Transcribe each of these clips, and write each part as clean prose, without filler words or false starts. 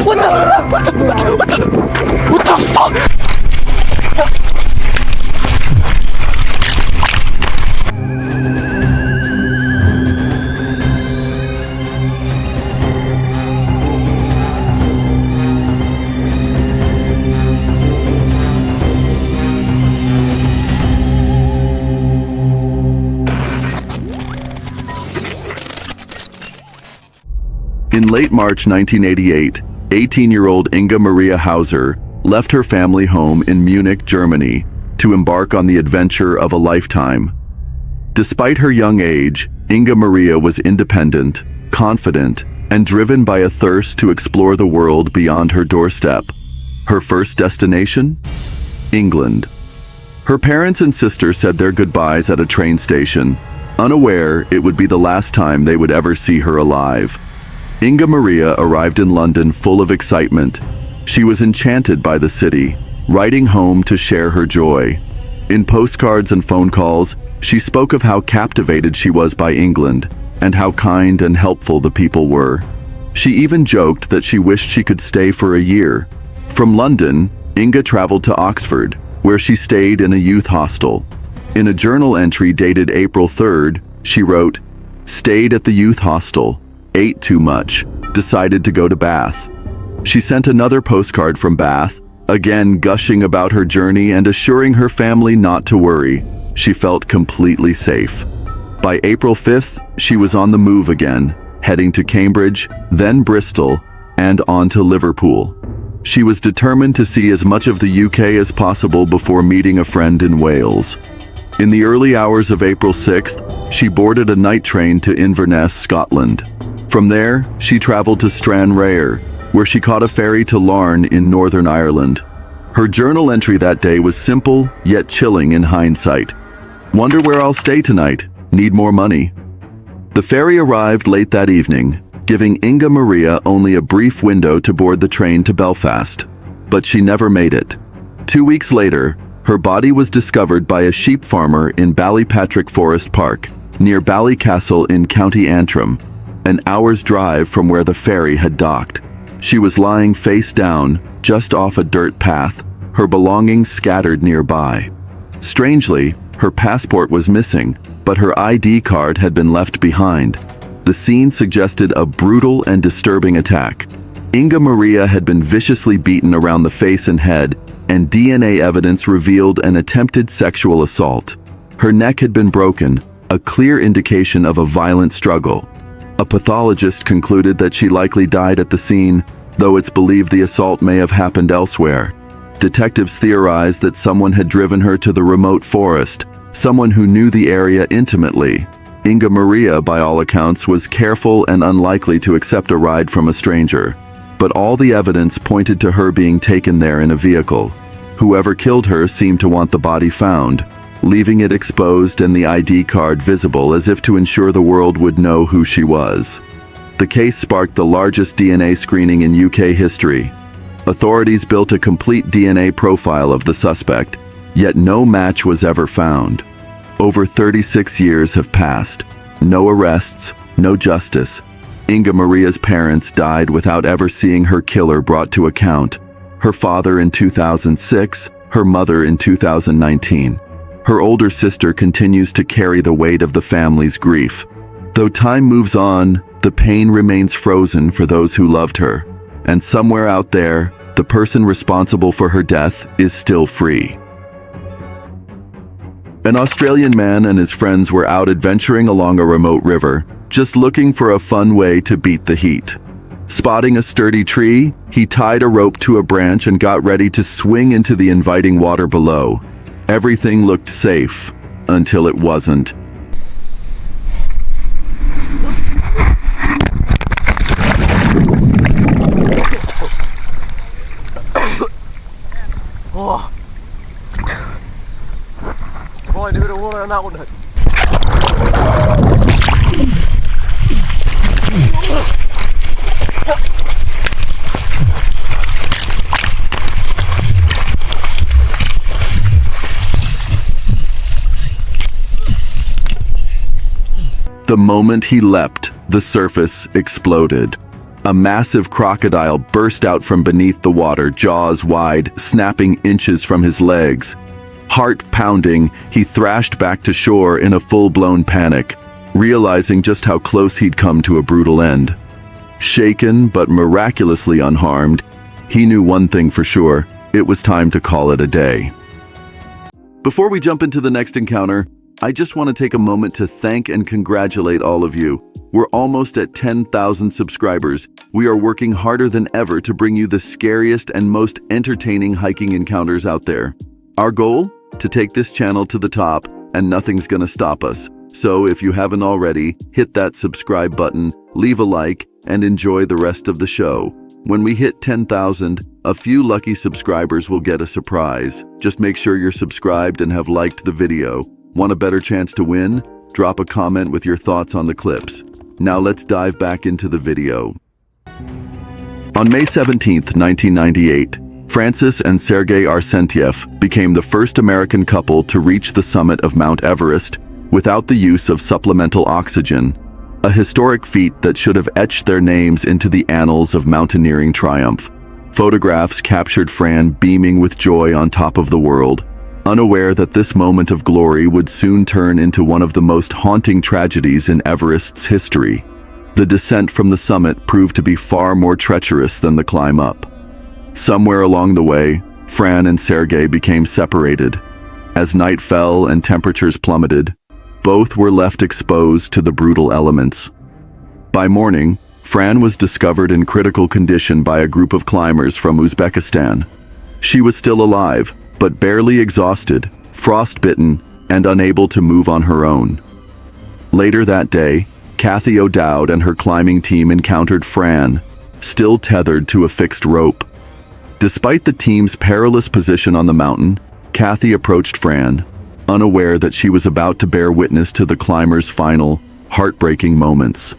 What the fuck? In late March 1988, 18-year-old Inga Maria Hauser left her family home in Munich, Germany, to embark on the adventure of a lifetime. Despite her young age, Inga Maria was independent, confident, and driven by a thirst to explore the world beyond her doorstep. Her first destination? England. Her parents and sister said their goodbyes at a train station, unaware it would be the last time they would ever see her alive. Inga Maria arrived in London full of excitement. She was enchanted by the city, writing home to share her joy. In postcards and phone calls, she spoke of how captivated she was by England and how kind and helpful the people were. She even joked that she wished she could stay for a year. From London, Inga traveled to Oxford, where she stayed in a youth hostel. In a journal entry dated April 3rd, she wrote, "Stayed at the youth hostel. Ate too much, decided to go to Bath." She sent another postcard from Bath, again gushing about her journey and assuring her family not to worry. She felt completely safe. By April 5th, she was on the move again, heading to Cambridge, then Bristol, and on to Liverpool. She was determined to see as much of the UK as possible before meeting a friend in Wales. In the early hours of April 6th, she boarded a night train to Inverness, Scotland. From there, she traveled to Stranraer, where she caught a ferry to Larne in Northern Ireland. Her journal entry that day was simple, yet chilling in hindsight. "Wonder where I'll stay tonight. Need more money." The ferry arrived late that evening, giving Inga Maria only a brief window to board the train to Belfast. But she never made it. 2 weeks later, her body was discovered by a sheep farmer in Ballypatrick Forest Park, near Ballycastle in County Antrim, an hour's drive from where the ferry had docked. She was lying face down, just off a dirt path, her belongings scattered nearby. Strangely, her passport was missing, but her ID card had been left behind. The scene suggested a brutal and disturbing attack. Inga Maria had been viciously beaten around the face and head, and DNA evidence revealed an attempted sexual assault. Her neck had been broken, a clear indication of a violent struggle. A pathologist concluded that she likely died at the scene, though it's believed the assault may have happened elsewhere. Detectives theorized that someone had driven her to the remote forest, someone who knew the area intimately. Inga Maria, by all accounts, was careful and unlikely to accept a ride from a stranger. But all the evidence pointed to her being taken there in a vehicle. Whoever killed her seemed to want the body found, leaving it exposed and the ID card visible as if to ensure the world would know who she was. The case sparked the largest DNA screening in UK history. Authorities built a complete DNA profile of the suspect, yet no match was ever found. Over 36 years have passed. No arrests, no justice. Inga Maria's parents died without ever seeing her killer brought to account. Her father in 2006, her mother in 2019. Her older sister continues to carry the weight of the family's grief. Though time moves on, the pain remains frozen for those who loved her. And somewhere out there, the person responsible for her death is still free. An Australian man and his friends were out adventuring along a remote river, just looking for a fun way to beat the heat. Spotting a sturdy tree, he tied a rope to a branch and got ready to swing into the inviting water below. Everything looked safe, until it wasn't. Oh. Boy, do the water on that one. The moment he leapt, the surface exploded. A massive crocodile burst out from beneath the water, jaws wide, snapping inches from his legs. Heart pounding, he thrashed back to shore in a full-blown panic, realizing just how close he'd come to a brutal end. Shaken but miraculously unharmed, he knew one thing for sure: it was time to call it a day. Before we jump into the next encounter, I just want to take a moment to thank and congratulate all of you. We're almost at 10,000 subscribers. We are working harder than ever to bring you the scariest and most entertaining hiking encounters out there. Our goal? To take this channel to the top, and nothing's gonna stop us. So if you haven't already, hit that subscribe button, leave a like, and enjoy the rest of the show. When we hit 10,000, a few lucky subscribers will get a surprise. Just make sure you're subscribed and have liked the video. Want a better chance to win? Drop a comment with your thoughts on the clips. Now let's dive back into the video. On May 17, 1998, Francis and Sergei Arsenyev became the first American couple to reach the summit of Mount Everest without the use of supplemental oxygen, a historic feat that should have etched their names into the annals of mountaineering triumph. Photographs captured Fran beaming with joy on top of the world, unaware that this moment of glory would soon turn into one of the most haunting tragedies in Everest's history. The descent from the summit proved to be far more treacherous than the climb up. Somewhere along the way, Fran and Sergei became separated. As night fell and temperatures plummeted, both were left exposed to the brutal elements. By morning, Fran was discovered in critical condition by a group of climbers from Uzbekistan. She was still alive, but barely exhausted, frostbitten, and unable to move on her own. Later that day, Kathy O'Dowd and her climbing team encountered Fran, still tethered to a fixed rope. Despite the team's perilous position on the mountain, Kathy approached Fran, unaware that she was about to bear witness to the climber's final, heartbreaking moments.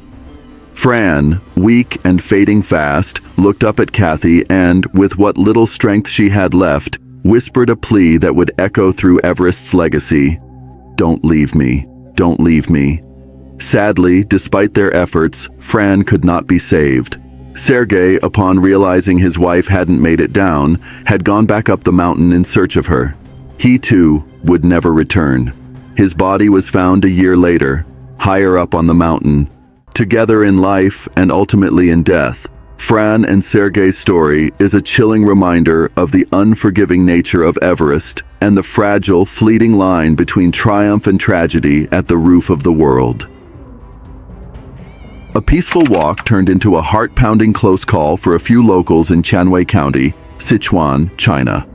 Fran, weak and fading fast, looked up at Kathy and, with what little strength she had left, whispered a plea that would echo through Everest's legacy: "Don't leave me, don't leave me." Sadly, despite their efforts, Fran could not be saved. Sergei, upon realizing his wife hadn't made it down, had gone back up the mountain in search of her. He too would never return. His body was found a year later, higher up on the mountain. Together in life and ultimately in death, Fran and Sergei's story is a chilling reminder of the unforgiving nature of Everest and the fragile, fleeting line between triumph and tragedy at the roof of the world. A peaceful walk turned into a heart-pounding close call for a few locals in Chanwei County, Sichuan, China.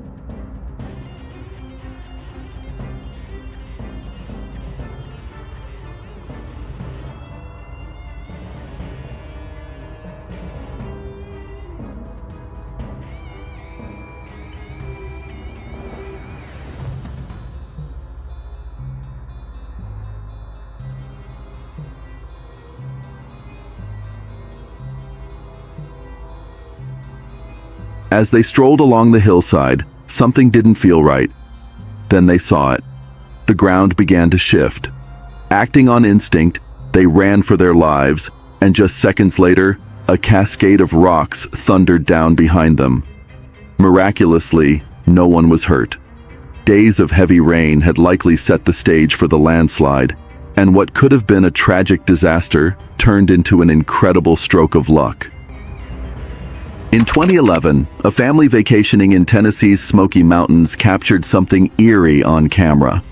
As they strolled along the hillside, something didn't feel right. Then they saw it. The ground began to shift. Acting on instinct, they ran for their lives, and just seconds later, a cascade of rocks thundered down behind them. Miraculously, no one was hurt. Days of heavy rain had likely set the stage for the landslide, and what could have been a tragic disaster turned into an incredible stroke of luck. In 2011, a family vacationing in Tennessee's Smoky Mountains captured something eerie on camera.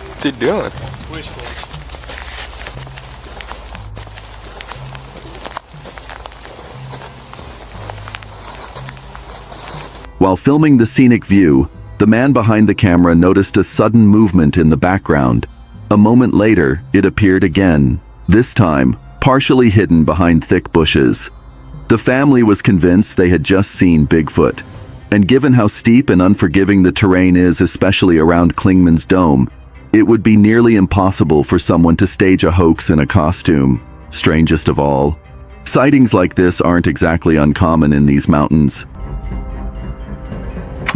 What's he doing? While filming the scenic view, the man behind the camera noticed a sudden movement in the background. A moment later, it appeared again, this time partially hidden behind thick bushes. The family was convinced they had just seen Bigfoot, and given how steep and unforgiving the terrain is, especially around Klingman's Dome, it would be nearly impossible for someone to stage a hoax in a costume. Strangest of all, sightings like this aren't exactly uncommon in these mountains.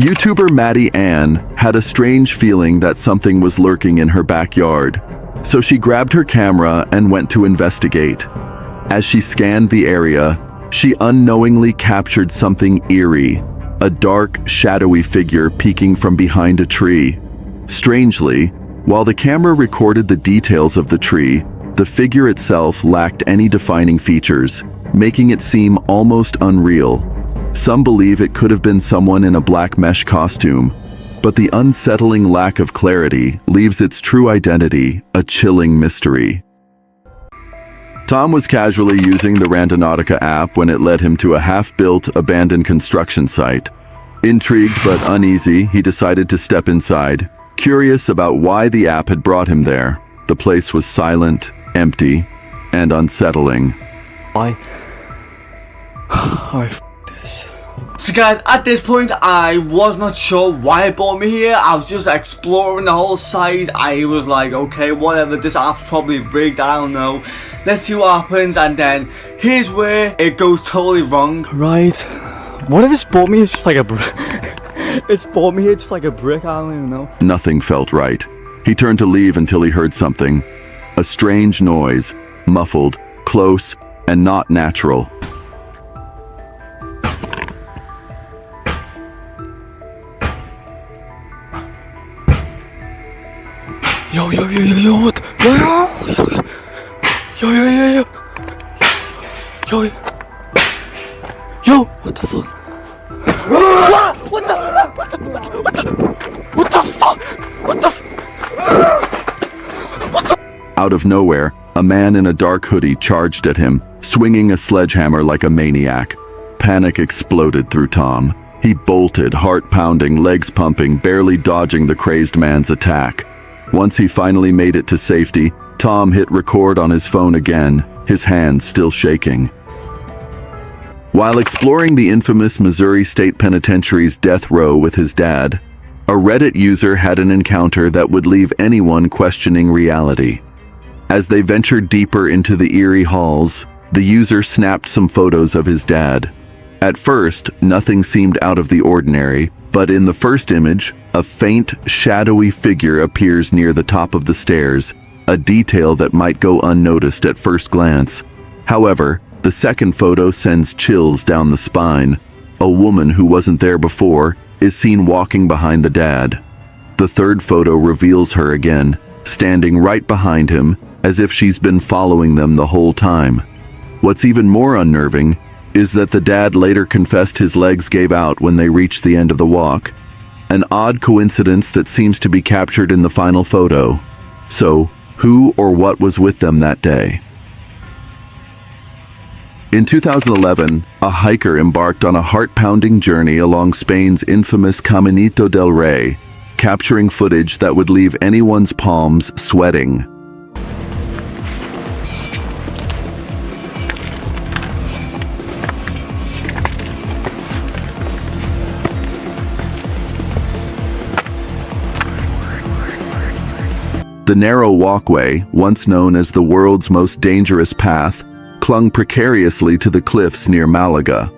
YouTuber Maddie Ann had a strange feeling that something was lurking in her backyard, so she grabbed her camera and went to investigate. As she scanned the area, she unknowingly captured something eerie, a dark, shadowy figure peeking from behind a tree. Strangely, while the camera recorded the details of the tree, the figure itself lacked any defining features, making it seem almost unreal. Some believe it could have been someone in a black mesh costume, but the unsettling lack of clarity leaves its true identity a chilling mystery. Tom was casually using the Randonautica app when it led him to a half-built, abandoned construction site. Intrigued but uneasy, he decided to step inside, curious about why the app had brought him there. The place was silent, empty, and unsettling. So guys, at this point I was not sure why it brought me here. I was just exploring the whole site. I was like, okay, whatever, this app's probably rigged, I don't know. Let's see what happens, and then here's where it goes totally wrong. Right. What if it's brought me here just like a brick? It's brought me here just like a brick, I don't even know. Nothing felt right. He turned to leave until he heard something. A strange noise, muffled, close, and not natural. Yo, what the? Yo, what the fuck? Out of nowhere, a man in a dark hoodie charged at him, swinging a sledgehammer like a maniac. Panic exploded through Tom. He bolted, heart pounding, legs pumping, barely dodging the crazed man's attack. Once he finally made it to safety, Tom hit record on his phone again, his hands still shaking. While exploring the infamous Missouri State Penitentiary's death row with his dad, a Reddit user had an encounter that would leave anyone questioning reality. As they ventured deeper into the eerie halls, the user snapped some photos of his dad. At first, nothing seemed out of the ordinary, but in the first image, a faint, shadowy figure appears near the top of the stairs, a detail that might go unnoticed at first glance. However, the second photo sends chills down the spine. A woman who wasn't there before is seen walking behind the dad. The third photo reveals her again, standing right behind him, as if she's been following them the whole time. What's even more unnerving is that the dad later confessed his legs gave out when they reached the end of the walk. An odd coincidence that seems to be captured in the final photo. So, who or what was with them that day? In 2011, a hiker embarked on a heart-pounding journey along Spain's infamous Caminito del Rey, capturing footage that would leave anyone's palms sweating. The narrow walkway, once known as the world's most dangerous path, clung precariously to the cliffs near Malaga.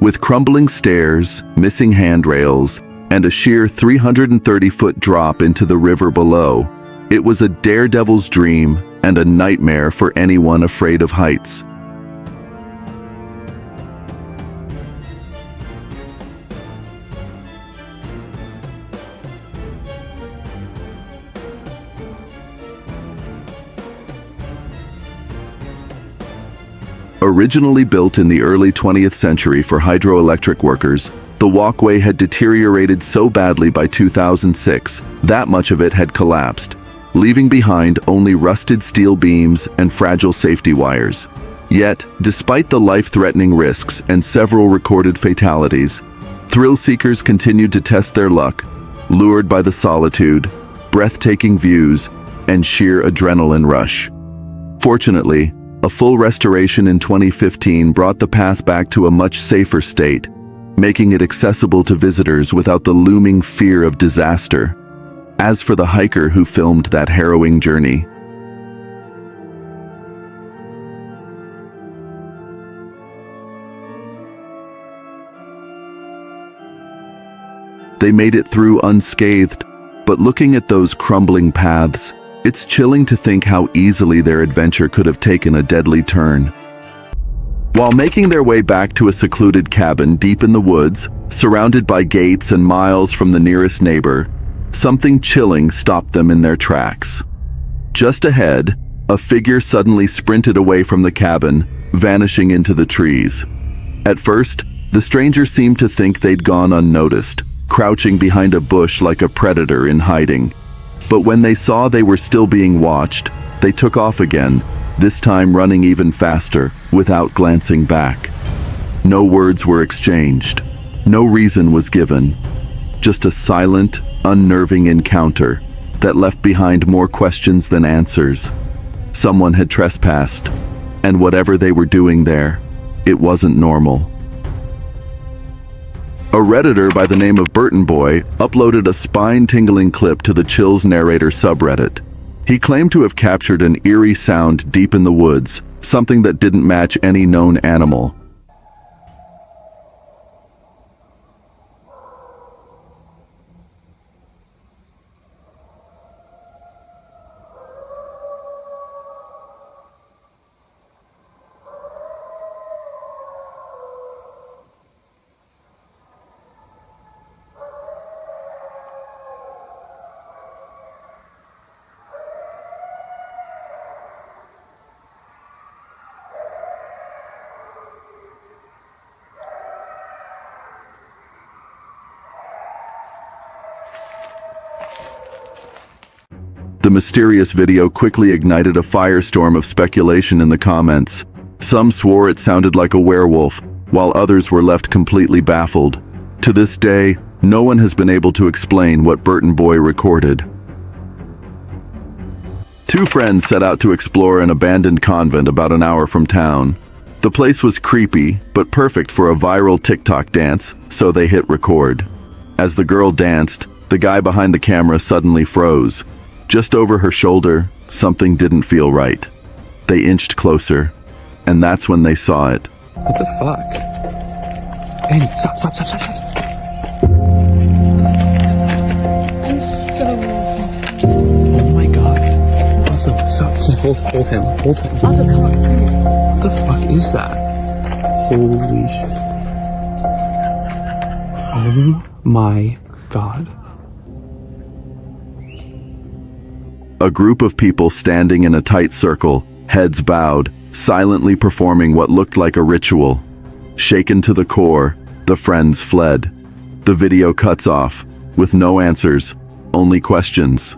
With crumbling stairs, missing handrails, and a sheer 330-foot drop into the river below, it was a daredevil's dream and a nightmare for anyone afraid of heights. Originally built in the early 20th century for hydroelectric workers, the walkway had deteriorated so badly by 2006 that much of it had collapsed, leaving behind only rusted steel beams and fragile safety wires. Yet, despite the life-threatening risks and several recorded fatalities, thrill seekers continued to test their luck, lured by the solitude, breathtaking views, and sheer adrenaline rush. Fortunately, a full restoration in 2015 brought the path back to a much safer state, making it accessible to visitors without the looming fear of disaster. As for the hiker who filmed that harrowing journey, They made it through unscathed, but looking at those crumbling paths, it's chilling to think how easily their adventure could have taken a deadly turn. While making their way back to a secluded cabin deep in the woods, surrounded by gates and miles from the nearest neighbor, something chilling stopped them in their tracks. Just ahead, a figure suddenly sprinted away from the cabin, vanishing into the trees. At first, the stranger seemed to think they'd gone unnoticed, crouching behind a bush like a predator in hiding. But when they saw they were still being watched, they took off again, this time running even faster, without glancing back. No words were exchanged. No reason was given. Just a silent, unnerving encounter that left behind more questions than answers. Someone had trespassed, and whatever they were doing there, it wasn't normal. A Redditor by the name of Burton Boy uploaded a spine-tingling clip to the Chills Narrator subreddit. He claimed to have captured an eerie sound deep in the woods, something that didn't match any known animal. The mysterious video quickly ignited a firestorm of speculation in the comments. Some swore it sounded like a werewolf, while others were left completely baffled. To this day, no one has been able to explain what Burton Boy recorded. Two friends set out to explore an abandoned convent about an hour from town. The place was creepy, but perfect for a viral TikTok dance, so they hit record. As the girl danced, the guy behind the camera suddenly froze. Just over her shoulder, something didn't feel right. They inched closer, and that's when they saw it. What the fuck? Andy, stop. I'm so... Oh my god. Also, stop. Hold him. Also, come on. What the fuck is that? Holy shit. Oh my god. A group of people standing in a tight circle, heads bowed, silently performing what looked like a ritual. Shaken to the core, the friends fled. The video cuts off, with no answers, only questions.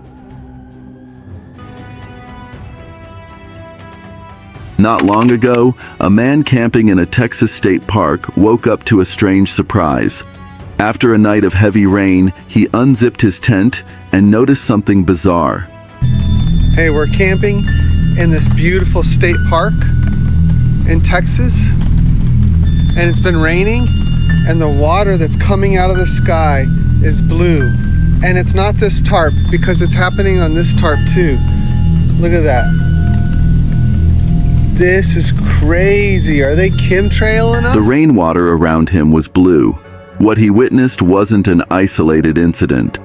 Not long ago, a man camping in a Texas state park woke up to a strange surprise. After a night of heavy rain, he unzipped his tent and noticed something bizarre. Hey, we're camping in this beautiful state park in Texas, and it's been raining, and the water that's coming out of the sky is blue. And it's not this tarp, because it's happening on this tarp too. Look at that. This is crazy. Are they chemtrailing us? The rainwater around him was blue. What he witnessed wasn't an isolated incident.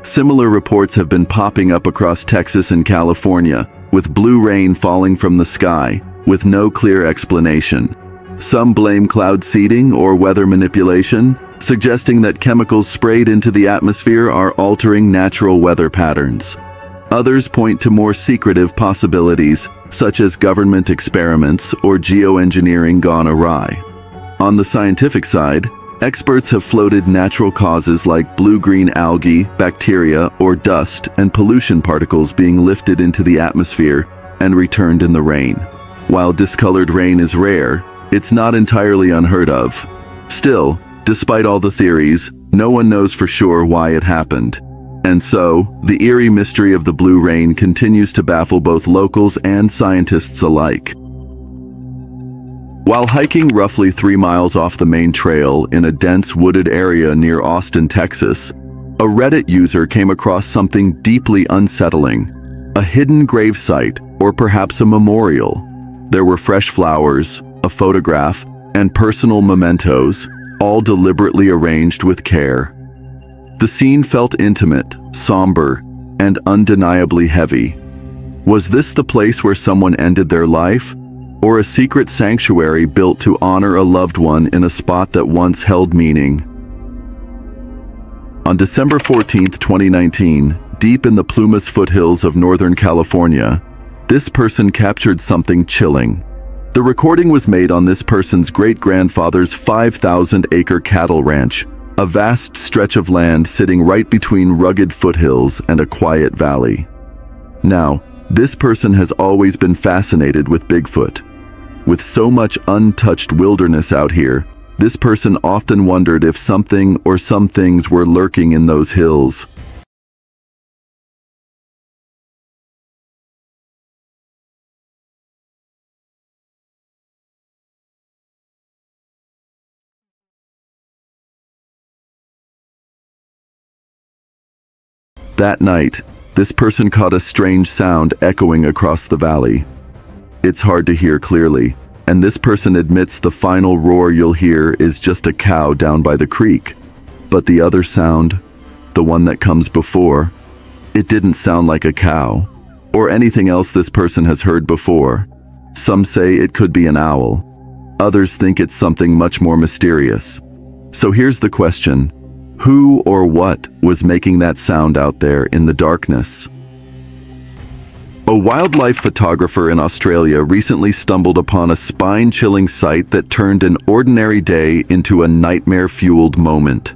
Similar reports have been popping up across Texas and California, with blue rain falling from the sky, with no clear explanation. Some blame cloud seeding or weather manipulation, suggesting that chemicals sprayed into the atmosphere are altering natural weather patterns. Others point to more secretive possibilities, such as government experiments or geoengineering gone awry. On the scientific side, experts have floated natural causes like blue-green algae, bacteria, or dust and pollution particles being lifted into the atmosphere and returned in the rain. While discolored rain is rare, it's not entirely unheard of. Still, despite all the theories, no one knows for sure why it happened. And so, the eerie mystery of the blue rain continues to baffle both locals and scientists alike. While hiking roughly 3 miles off the main trail in a dense wooded area near Austin, Texas, a Reddit user came across something deeply unsettling: a hidden gravesite, or perhaps a memorial. There were fresh flowers, a photograph, and personal mementos, all deliberately arranged with care. The scene felt intimate, somber, and undeniably heavy. Was this the place where someone ended their life, or a secret sanctuary built to honor a loved one in a spot that once held meaning? On December 14, 2019, deep in the Plumas foothills of Northern California, this person captured something chilling. The recording was made on this person's great-grandfather's 5,000-acre cattle ranch, a vast stretch of land sitting right between rugged foothills and a quiet valley. Now, this person has always been fascinated with Bigfoot. With so much untouched wilderness out here, this person often wondered if something or some things were lurking in those hills. That night, this person caught a strange sound echoing across the valley. It's hard to hear clearly, and this person admits the final roar you'll hear is just a cow down by the creek. But the other sound, the one that comes before, it didn't sound like a cow, or anything else this person has heard before. Some say it could be an owl. Others think it's something much more mysterious. So here's the question. Who or what was making that sound out there in the darkness? A wildlife photographer in Australia recently stumbled upon a spine-chilling sight that turned an ordinary day into a nightmare-fueled moment.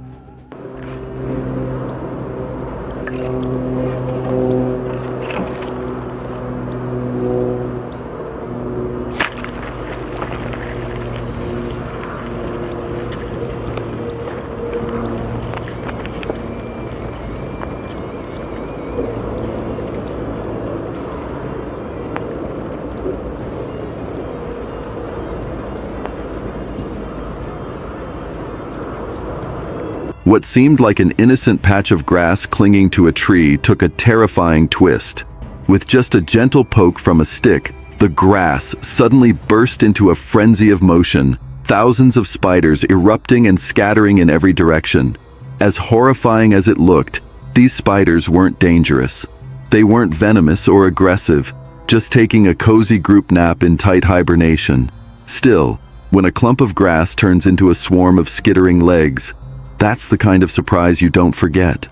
What seemed like an innocent patch of grass clinging to a tree took a terrifying twist. With just a gentle poke from a stick, the grass suddenly burst into a frenzy of motion, thousands of spiders erupting and scattering in every direction. As horrifying as it looked, these spiders weren't dangerous. They weren't venomous or aggressive, just taking a cozy group nap in tight hibernation. Still, when a clump of grass turns into a swarm of skittering legs, that's the kind of surprise you don't forget.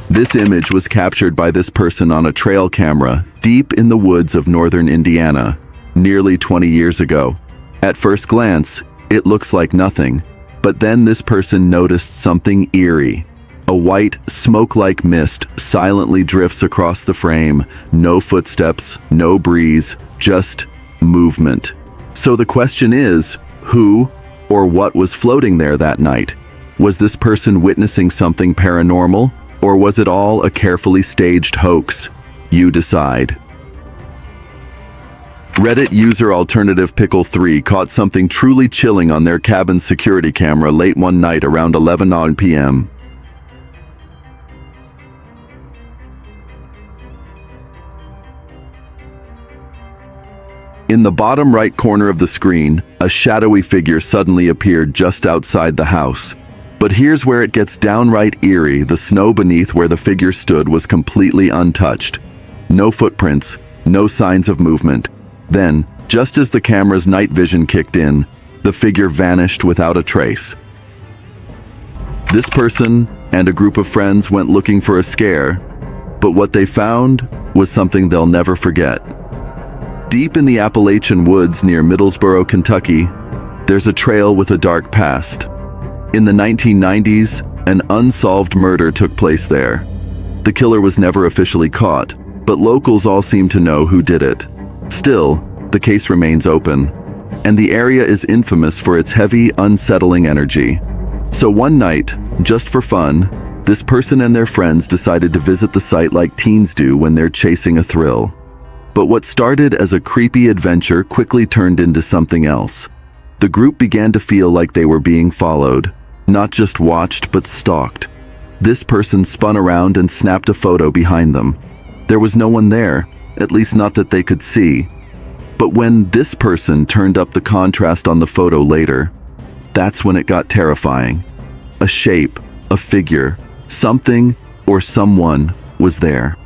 This image was captured by this person on a trail camera deep in the woods of northern Indiana, nearly 20 years ago. At first glance, it looks like nothing, but then this person noticed something eerie. A white, smoke-like mist silently drifts across the frame. No footsteps, no breeze, just movement. So the question is, who or what was floating there that night? Was this person witnessing something paranormal, or was it all a carefully staged hoax? You decide. Reddit user Alternative Pickle 3 caught something truly chilling on their cabin's security camera late one night around 11 p.m. In the bottom right corner of the screen, a shadowy figure suddenly appeared just outside the house. But here's where it gets downright eerie. The snow beneath where the figure stood was completely untouched. No footprints, no signs of movement. Then, just as the camera's night vision kicked in, the figure vanished without a trace. This person and a group of friends went looking for a scare, but what they found was something they'll never forget. Deep in the Appalachian woods near Middlesboro, Kentucky, there's a trail with a dark past. In the 1990s, an unsolved murder took place there. The killer was never officially caught, but locals all seem to know who did it. Still, the case remains open, and the area is infamous for its heavy, unsettling energy. So one night, just for fun, this person and their friends decided to visit the site like teens do when they're chasing a thrill. But what started as a creepy adventure quickly turned into something else. The group began to feel like they were being followed, not just watched but stalked. This person spun around and snapped a photo behind them. There was no one there, at least not that they could see. But when this person turned up the contrast on the photo later, that's when it got terrifying. A shape, a figure, something or someone was there.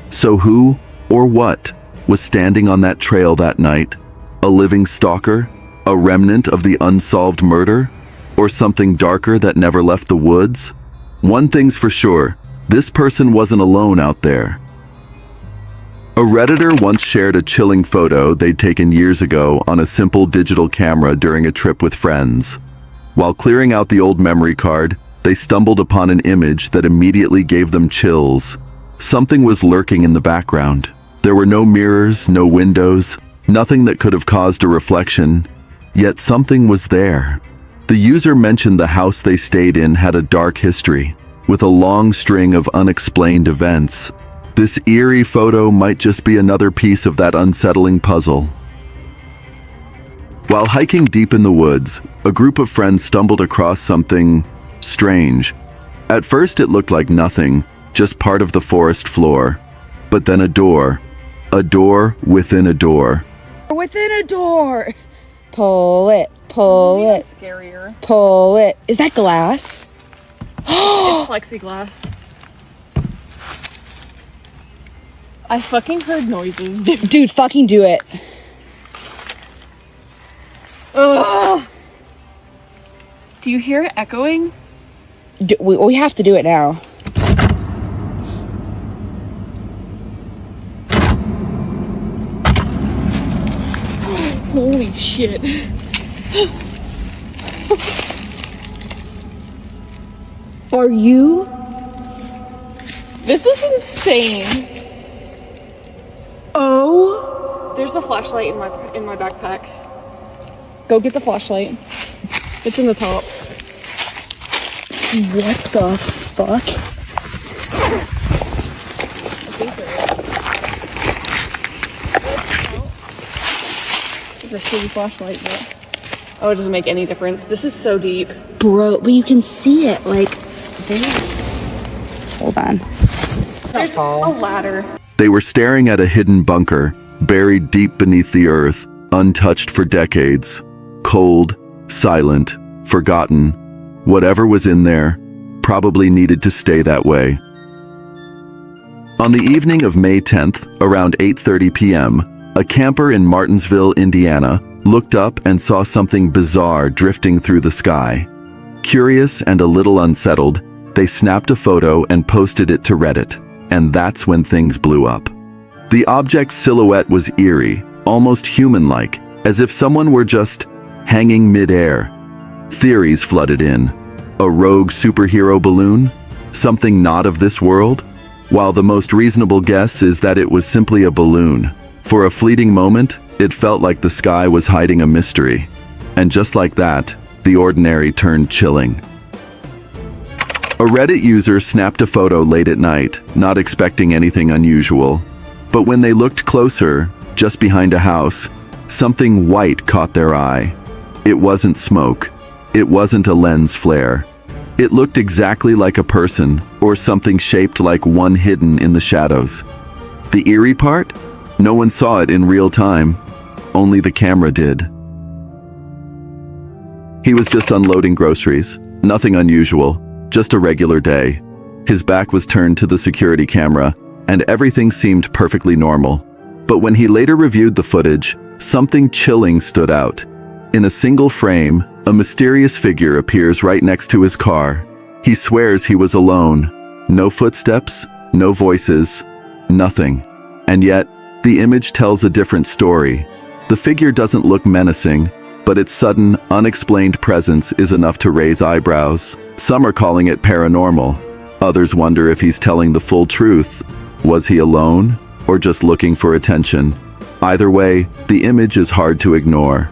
So who or what was standing on that trail that night? A living stalker? A remnant of the unsolved murder? Or something darker that never left the woods? One thing's for sure, this person wasn't alone out there. A Redditor once shared a chilling photo they'd taken years ago on a simple digital camera during a trip with friends. While clearing out the old memory card, they stumbled upon an image that immediately gave them chills. Something was lurking in the background. There were no mirrors, no windows, nothing that could have caused a reflection, yet something was there. The user mentioned the house they stayed in had a dark history, with a long string of unexplained events. This eerie photo might just be another piece of that unsettling puzzle. While hiking deep in the woods, a group of friends stumbled across something strange. At first it looked like nothing, just part of the forest floor. But then a door within a door. Within a door! Pull it, pull it, Scarier. pull it. Is that glass? It's plexiglass. I fucking heard noises, dude. Dude, fucking do it. Ugh. Do you hear it echoing? We have to do it now. Holy shit. Are you? This is insane. Oh? There's a flashlight in my backpack. Go get the flashlight. It's in the top. What the fuck? It's a shitty flashlight, but oh, it doesn't make any difference. This is so deep. Bro, but you can see it, like, there. Hold on. There's a ladder. They were staring at a hidden bunker, buried deep beneath the earth, untouched for decades. Cold, silent, forgotten. Whatever was in there probably needed to stay that way. On the evening of May 10th, around 8:30 p.m., a camper in Martinsville, Indiana, looked up and saw something bizarre drifting through the sky. Curious and a little unsettled, they snapped a photo and posted it to Reddit, and that's when things blew up. The object's silhouette was eerie, almost human-like, as if someone were just hanging mid-air. Theories flooded in. A rogue superhero balloon? Something not of this world? While the most reasonable guess is that it was simply a balloon. For a fleeting moment, it felt like the sky was hiding a mystery. And just like that, the ordinary turned chilling. A Reddit user snapped a photo late at night, not expecting anything unusual. But when they looked closer, just behind a house, something white caught their eye. It wasn't smoke. It wasn't a lens flare. It looked exactly like a person, or something shaped like one hidden in the shadows. The eerie part? No one saw it in real time. Only the camera did. He was just unloading groceries. Nothing unusual. Just a regular day. His back was turned to the security camera, and everything seemed perfectly normal. But when he later reviewed the footage, something chilling stood out. In a single frame, a mysterious figure appears right next to his car. He swears he was alone. No footsteps, no voices, nothing. And yet, the image tells a different story. The figure doesn't look menacing, but its sudden, unexplained presence is enough to raise eyebrows. Some are calling it paranormal. Others wonder if he's telling the full truth. Was he alone, or just looking for attention? Either way, the image is hard to ignore.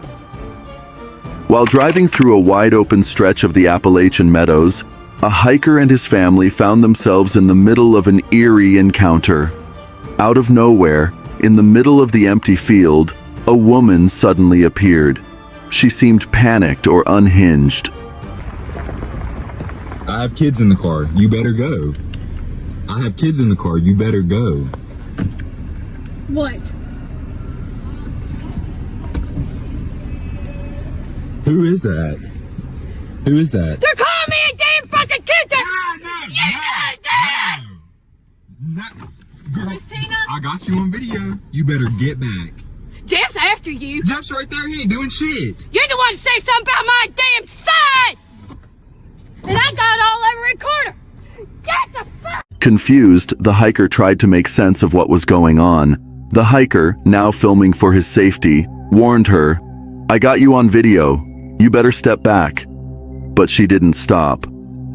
While driving through a wide-open stretch of the Appalachian meadows, a hiker and his family found themselves in the middle of an eerie encounter. Out of nowhere, in the middle of the empty field, a woman suddenly appeared. She seemed panicked or unhinged. I have kids in the car, you better go. I have kids in the car, you better go. What? Who is that? Who is that? They're calling me a damn fucking kid! got you on video. You better get back. Jeff's after you. Jeff's right there. He ain't doing shit. You're the one to say something about my damn son! And I got it all over recorder. Get the fuck! Confused, the hiker tried to make sense of what was going on. The hiker, now filming for his safety, warned her, "I got you on video. You better step back." But she didn't stop.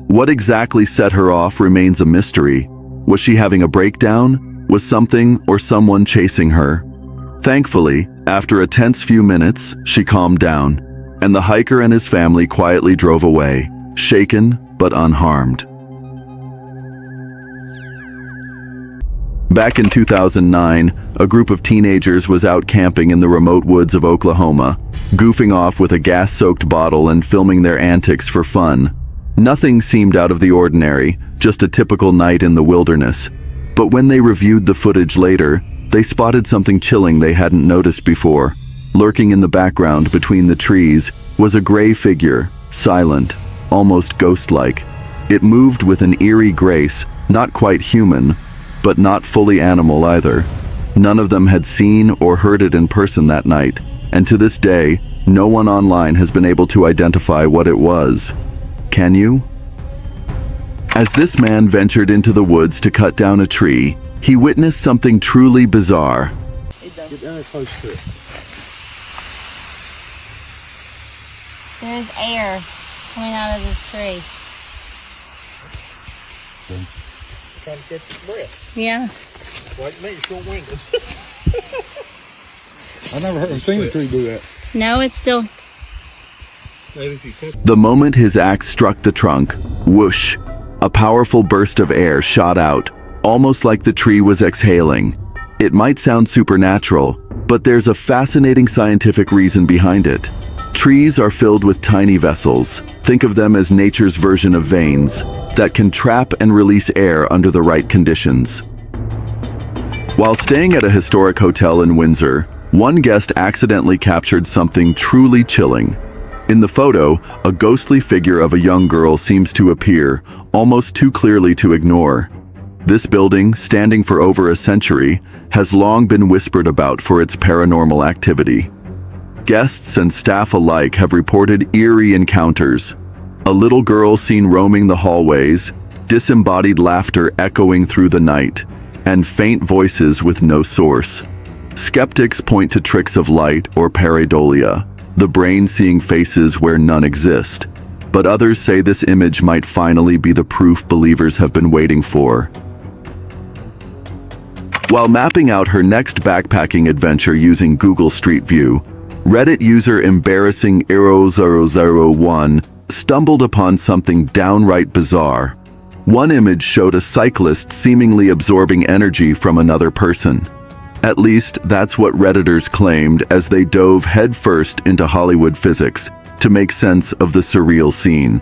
What exactly set her off remains a mystery. Was she having a breakdown? Was something or someone chasing her? Thankfully, after a tense few minutes, she calmed down, and the hiker and his family quietly drove away, shaken but unharmed. Back in 2009, a group of teenagers was out camping in the remote woods of Oklahoma, goofing off with a gas-soaked bottle and filming their antics for fun. Nothing seemed out of the ordinary, just a typical night in the wilderness. But when they reviewed the footage later, they spotted something chilling they hadn't noticed before. Lurking in the background between the trees was a gray figure, silent, almost ghost-like. It moved with an eerie grace, not quite human, but not fully animal either. None of them had seen or heard it in person that night, and to this day, no one online has been able to identify what it was. Can you? As this man ventured into the woods to cut down a tree, he witnessed something truly bizarre. Get down close to it. There's air coming out of this tree. Trying to catch your breath. Yeah. Like me, it's your windows. I never seen a tree do that. No, it's still... The moment his axe struck the trunk, whoosh, a powerful burst of air shot out, almost like the tree was exhaling. It might sound supernatural, but there's a fascinating scientific reason behind it. Trees are filled with tiny vessels, think of them as nature's version of veins, that can trap and release air under the right conditions. While staying at a historic hotel in Windsor, one guest accidentally captured something truly chilling. In the photo, a ghostly figure of a young girl seems to appear, almost too clearly to ignore. This building, standing for over a century, has long been whispered about for its paranormal activity. Guests and staff alike have reported eerie encounters. A little girl seen roaming the hallways, disembodied laughter echoing through the night, and faint voices with no source. Skeptics point to tricks of light or pareidolia, the brain seeing faces where none exist. But others say this image might finally be the proof believers have been waiting for. While mapping out her next backpacking adventure using Google Street View, Reddit user Embarrassing0001 stumbled upon something downright bizarre. One image showed a cyclist seemingly absorbing energy from another person. At least, that's what Redditors claimed as they dove headfirst into Hollywood physics to make sense of the surreal scene.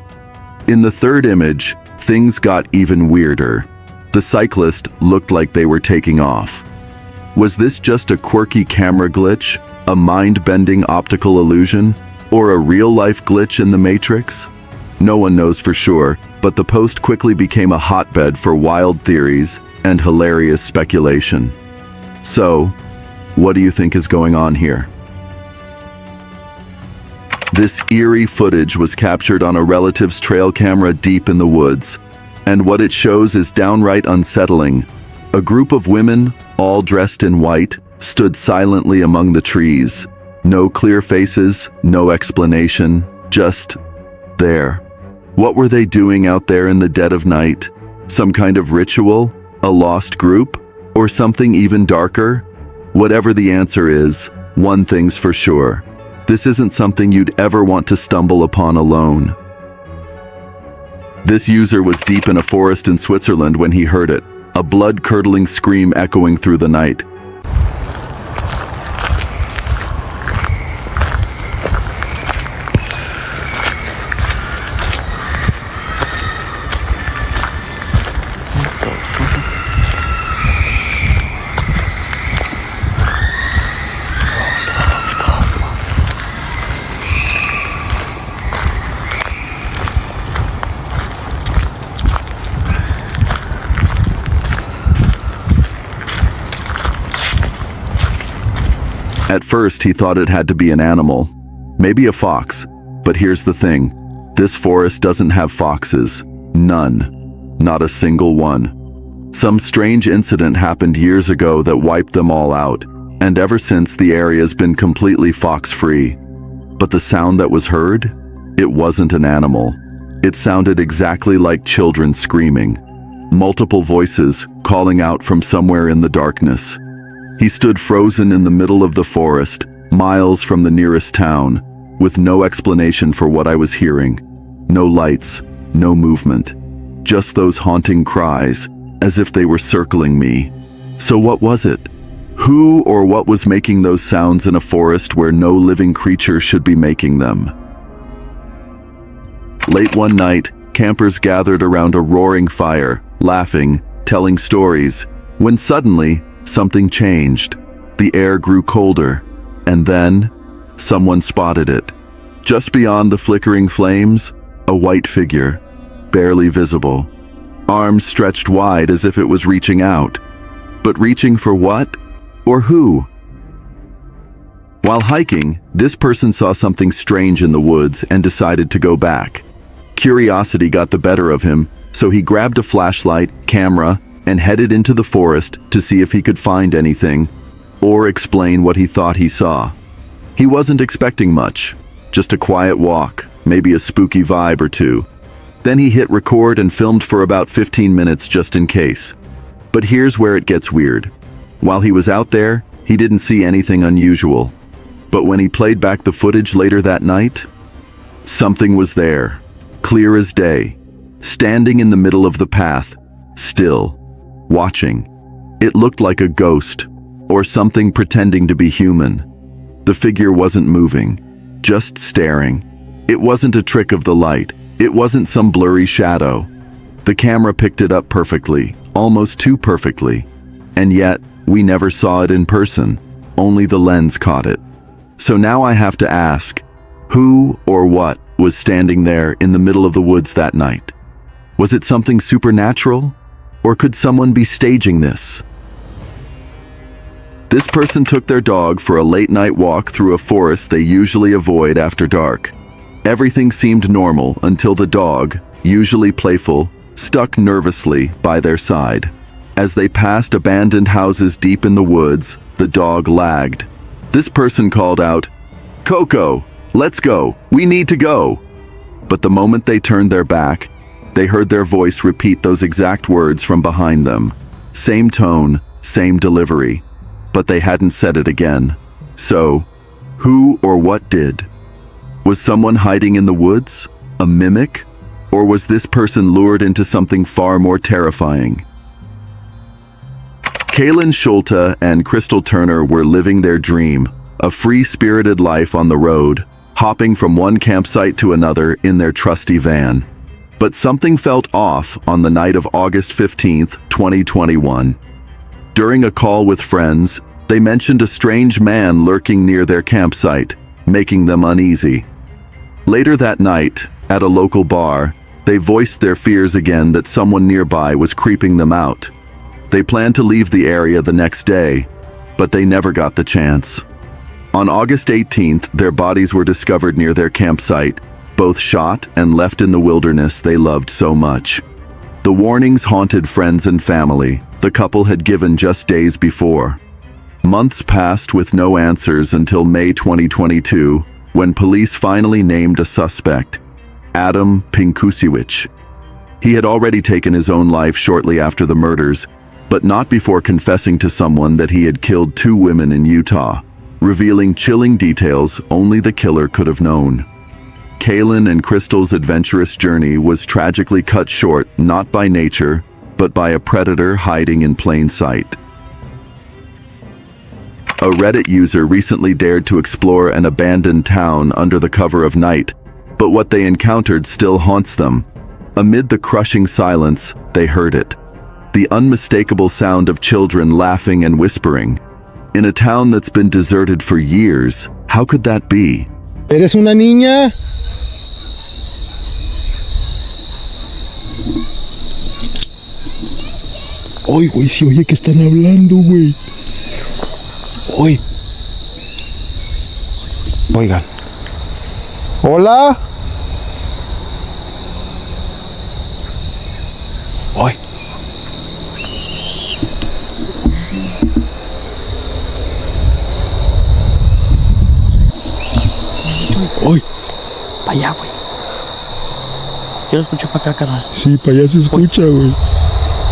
In the third image, things got even weirder. The cyclist looked like they were taking off. Was this just a quirky camera glitch, a mind-bending optical illusion, or a real-life glitch in the Matrix? No one knows for sure, but the post quickly became a hotbed for wild theories and hilarious speculation. So, what do you think is going on here? This eerie footage was captured on a relative's trail camera deep in the woods, and what it shows is downright unsettling. A group of women, all dressed in white, stood silently among the trees. No clear faces, no explanation, just there. What were they doing out there in the dead of night? Some kind of ritual? A lost group? Or something even darker? Whatever the answer is, one thing's for sure. This isn't something you'd ever want to stumble upon alone. This user was deep in a forest in Switzerland when he heard it, a blood-curdling scream echoing through the night. At first, he thought it had to be an animal, maybe a fox. But here's the thing. This forest doesn't have foxes. None. Not a single one. Some strange incident happened years ago that wiped them all out, and ever since the area's been completely fox-free. But the sound that was heard? It wasn't an animal. It sounded exactly like children screaming. Multiple voices calling out from somewhere in the darkness. He stood frozen in the middle of the forest, miles from the nearest town, with no explanation for what I was hearing. No lights, no movement. Just those haunting cries, as if they were circling me. So what was it? Who or what was making those sounds in a forest where no living creature should be making them? Late one night, campers gathered around a roaring fire, laughing, telling stories, when suddenly, something changed. The air grew colder, and then, someone spotted it. Just beyond the flickering flames, a white figure, barely visible. Arms stretched wide as if it was reaching out. But reaching for what? Or who? While hiking, this person saw something strange in the woods and decided to go back. Curiosity got the better of him, so he grabbed a flashlight, camera, and headed into the forest to see if he could find anything, or explain what he thought he saw. He wasn't expecting much, just a quiet walk, maybe a spooky vibe or two. Then he hit record and filmed for about 15 minutes just in case. But here's where it gets weird. While he was out there, he didn't see anything unusual. But when he played back the footage later that night, something was there, clear as day, standing in the middle of the path, still, watching. It looked like a ghost, or something pretending to be human. The figure wasn't moving, just staring. It wasn't a trick of the light. It wasn't some blurry shadow. The camera picked it up perfectly, almost too perfectly. And yet, we never saw it in person. Only the lens caught it. So now I have to ask, who or what was standing there in the middle of the woods that night? Was it something supernatural? Or could someone be staging this? This person took their dog for a late-night walk through a forest they usually avoid after dark. Everything seemed normal until the dog, usually playful, stuck nervously by their side. As they passed abandoned houses deep in the woods, the dog lagged. This person called out, "Coco, let's go, we need to go." But the moment they turned their back, they heard their voice repeat those exact words from behind them. Same tone, same delivery, but they hadn't said it again. So, who or what did? Was someone hiding in the woods? A mimic? Or was this person lured into something far more terrifying? Kaylin Schulte and Crystal Turner were living their dream, a free-spirited life on the road, hopping from one campsite to another in their trusty van. But something felt off on the night of August 15th, 2021. During a call with friends, they mentioned a strange man lurking near their campsite, making them uneasy. Later that night, at a local bar, they voiced their fears again that someone nearby was creeping them out. They planned to leave the area the next day, but they never got the chance. On August 18th, their bodies were discovered near their campsite, both shot and left in the wilderness they loved so much. The warnings haunted friends and family the couple had given just days before. Months passed with no answers until May 2022, when police finally named a suspect, Adam Pinkusiewicz. He had already taken his own life shortly after the murders, but not before confessing to someone that he had killed 2 women in Utah, revealing chilling details only the killer could have known. Kaylin and Crystal's adventurous journey was tragically cut short not by nature, but by a predator hiding in plain sight. A Reddit user recently dared to explore an abandoned town under the cover of night, but what they encountered still haunts them. Amid the crushing silence, they heard it. The unmistakable sound of children laughing and whispering. In a town that's been deserted for years, how could that be? ¿Eres una niña? Oye, güey, si oye que están hablando, güey. Oye. Oigan. Hola. Hoy. Uy, para allá, güey. Yo lo escucho para acá, carnal. Sí, para allá se escucha, güey.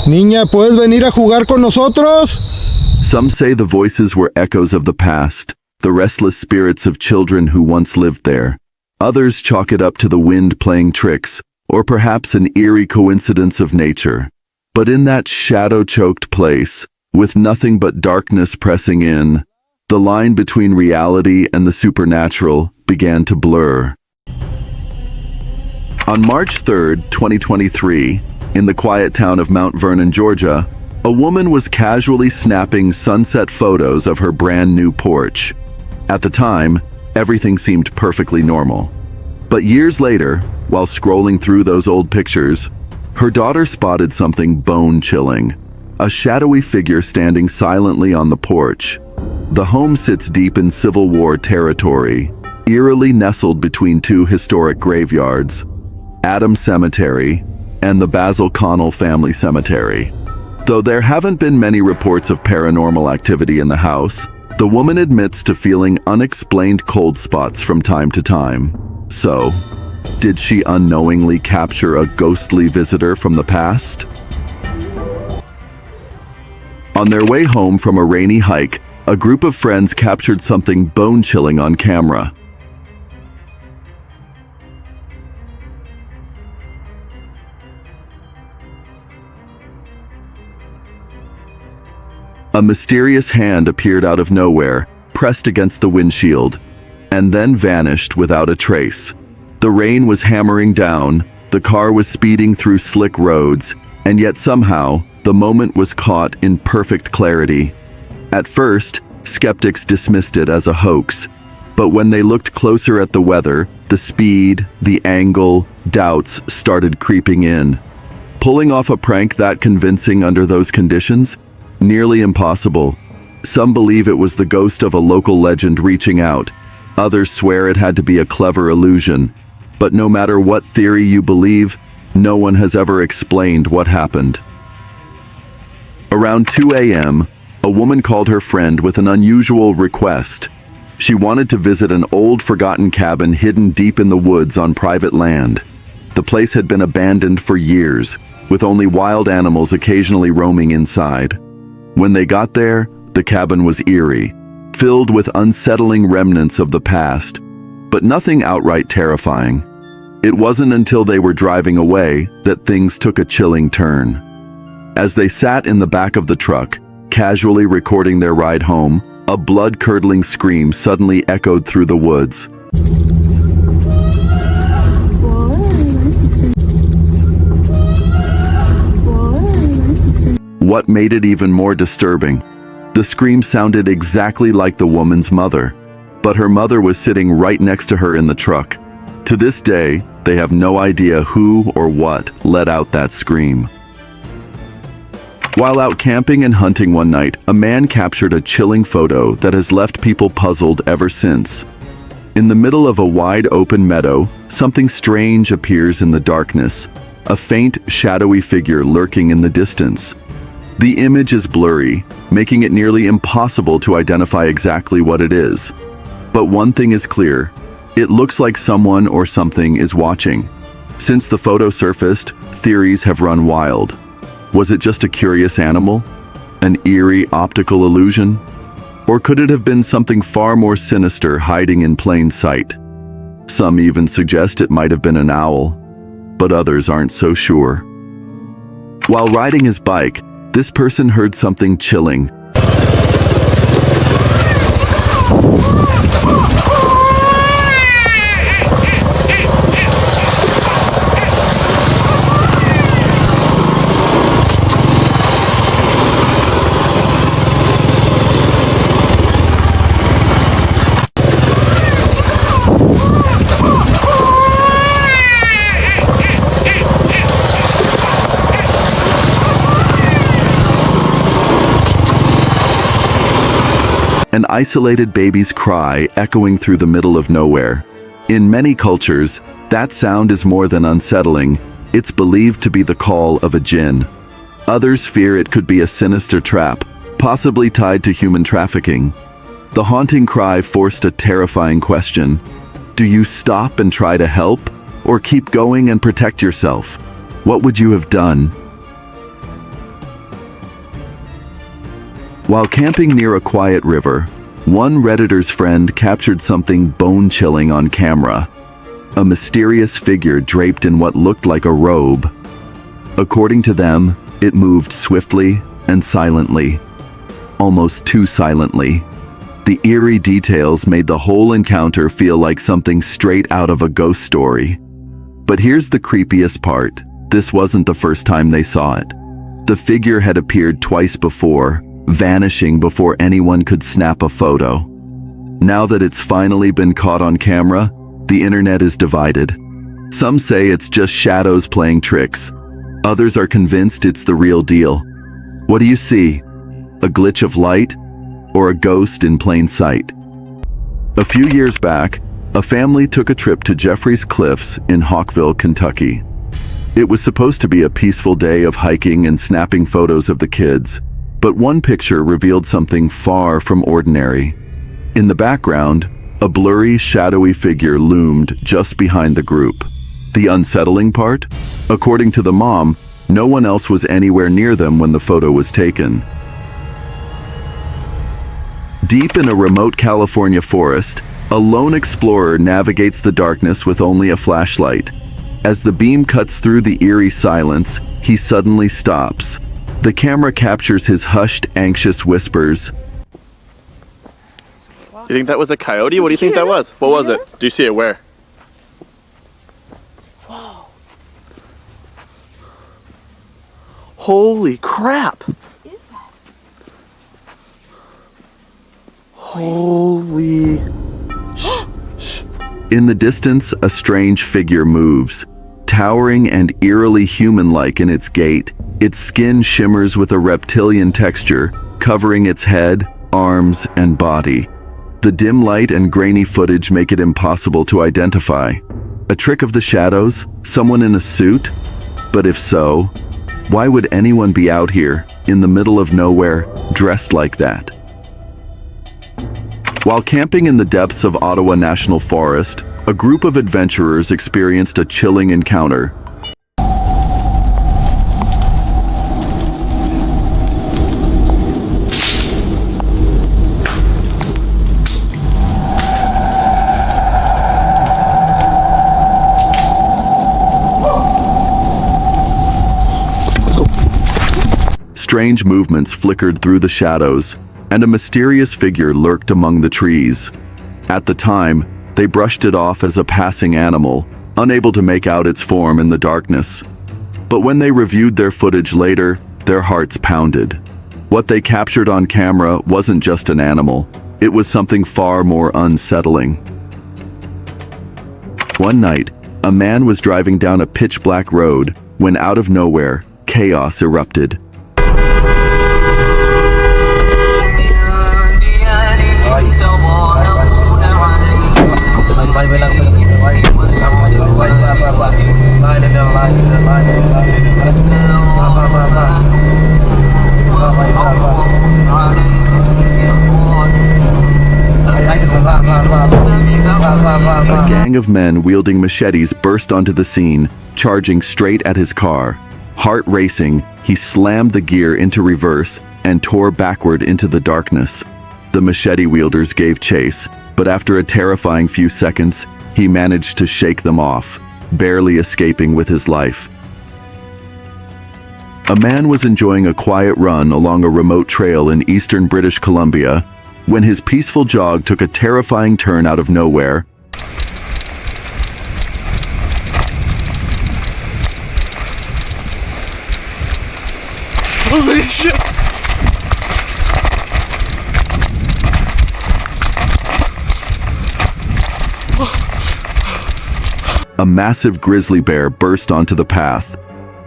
Niña, ¿puedes venir a jugar con nosotros? Some say the voices were echoes of the past, the restless spirits of children who once lived there. Others chalk it up to the wind playing tricks, or perhaps an eerie coincidence of nature. But in that shadow-choked place, with nothing but darkness pressing in, the line between reality and the supernatural began to blur. On March 3rd, 2023, in the quiet town of Mount Vernon, Georgia, a woman was casually snapping sunset photos of her brand new porch. At the time, everything seemed perfectly normal. But years later, while scrolling through those old pictures, her daughter spotted something bone-chilling, a shadowy figure standing silently on the porch. The home sits deep in Civil War territory, eerily nestled between two historic graveyards, Adams Cemetery and the Basil Connell Family Cemetery. Though there haven't been many reports of paranormal activity in the house, the woman admits to feeling unexplained cold spots from time to time. So, did she unknowingly capture a ghostly visitor from the past? On their way home from a rainy hike, a group of friends captured something bone-chilling on camera. A mysterious hand appeared out of nowhere, pressed against the windshield, and then vanished without a trace. The rain was hammering down, the car was speeding through slick roads, and yet somehow, the moment was caught in perfect clarity. At first, skeptics dismissed it as a hoax, but when they looked closer at the weather, the speed, the angle, doubts started creeping in. Pulling off a prank that convincing under those conditions? Nearly impossible. Some believe it was the ghost of a local legend reaching out. Others swear it had to be a clever illusion. But no matter what theory you believe, no one has ever explained what happened. Around 2 a.m., a woman called her friend with an unusual request. She wanted to visit an old forgotten cabin hidden deep in the woods on private land. The place had been abandoned for years, with only wild animals occasionally roaming inside. When they got there, the cabin was eerie, filled with unsettling remnants of the past, but nothing outright terrifying. It wasn't until they were driving away that things took a chilling turn. As they sat in the back of the truck, casually recording their ride home, a blood-curdling scream suddenly echoed through the woods. What made it even more disturbing? The scream sounded exactly like the woman's mother, but her mother was sitting right next to her in the truck. To this day, they have no idea who or what let out that scream. While out camping and hunting one night, a man captured a chilling photo that has left people puzzled ever since. In the middle of a wide open meadow, something strange appears in the darkness, a faint, shadowy figure lurking in the distance. The image is blurry, making it nearly impossible to identify exactly what it is. But one thing is clear, it looks like someone or something is watching. Since the photo surfaced, theories have run wild. Was it just a curious animal? An eerie optical illusion? Or could it have been something far more sinister hiding in plain sight? Some even suggest it might have been an owl, but others aren't so sure. While riding his bike, this person heard something chilling. an isolated baby's cry echoing through the middle of nowhere. In many cultures, that sound is more than unsettling. It's believed to be the call of a jinn. Others fear it could be a sinister trap, possibly tied to human trafficking. The haunting cry forced a terrifying question. Do you stop and try to help, or keep going and protect yourself? What would you have done? While camping near a quiet river, one Redditor's friend captured something bone-chilling on camera. A mysterious figure draped in what looked like a robe. According to them, it moved swiftly and silently. Almost too silently. The eerie details made the whole encounter feel like something straight out of a ghost story. But here's the creepiest part. This wasn't the first time they saw it. The figure had appeared twice before, vanishing before anyone could snap a photo. Now that it's finally been caught on camera, the internet is divided. Some say it's just shadows playing tricks. Others are convinced it's the real deal. What do you see? A glitch of light? Or a ghost in plain sight? A few years back, a family took a trip to Jeffrey's Cliffs in Hawkville, Kentucky. It was supposed to be a peaceful day of hiking and snapping photos of the kids, but one picture revealed something far from ordinary. In the background, a blurry, shadowy figure loomed just behind the group. The unsettling part? According to the mom, no one else was anywhere near them when the photo was taken. Deep in a remote California forest, a lone explorer navigates the darkness with only a flashlight. As the beam cuts through the eerie silence, he suddenly stops. The camera captures his hushed, anxious whispers. You think that was a coyote? What do you think that was? What was it? Do you see it? Where? Whoa. Holy crap! What is that? Holy... In the distance, a strange figure moves, towering and eerily human-like in its gait. Its skin shimmers with a reptilian texture, covering its head, arms, and body. The dim light and grainy footage make it impossible to identify. A trick of the shadows? Someone in a suit? But if so, why would anyone be out here, in the middle of nowhere, dressed like that? While camping in the depths of Ottawa National Forest, a group of adventurers experienced a chilling encounter. Strange movements flickered through the shadows, and a mysterious figure lurked among the trees. At the time, they brushed it off as a passing animal, unable to make out its form in the darkness. But when they reviewed their footage later, their hearts pounded. What they captured on camera wasn't just an animal, it was something far more unsettling. One night, a man was driving down a pitch-black road when out of nowhere, chaos erupted. A gang of men wielding machetes burst onto the scene, charging straight at his car. Heart racing, he slammed the gear into reverse and tore backward into the darkness. The machete wielders gave chase, but after a terrifying few seconds, he managed to shake them off, barely escaping with his life. A man was enjoying a quiet run along a remote trail in eastern British Columbia when his peaceful jog took a terrifying turn out of nowhere. Holy shit! A massive grizzly bear burst onto the path.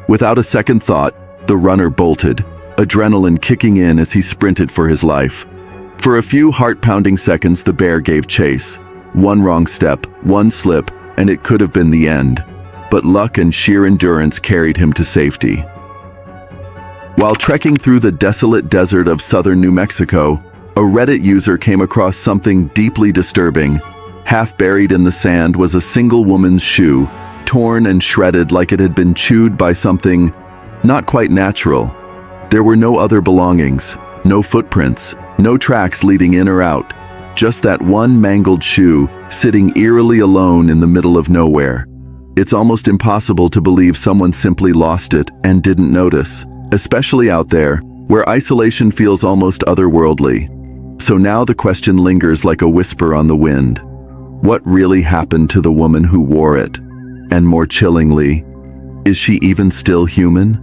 Without a second thought, the runner bolted, adrenaline kicking in as he sprinted for his life. For a few heart-pounding seconds, the bear gave chase. One wrong step, one slip, and it could have been the end. But luck and sheer endurance carried him to safety. While trekking through the desolate desert of southern New Mexico, a Reddit user came across something deeply disturbing. Half buried in the sand was a single woman's shoe, torn and shredded like it had been chewed by something not quite natural. There were no other belongings, no footprints, no tracks leading in or out, just that one mangled shoe sitting eerily alone in the middle of nowhere. It's almost impossible to believe someone simply lost it and didn't notice, especially out there, where isolation feels almost otherworldly. So now the question lingers like a whisper on the wind. What really happened to the woman who wore it? And more chillingly, is she even still human?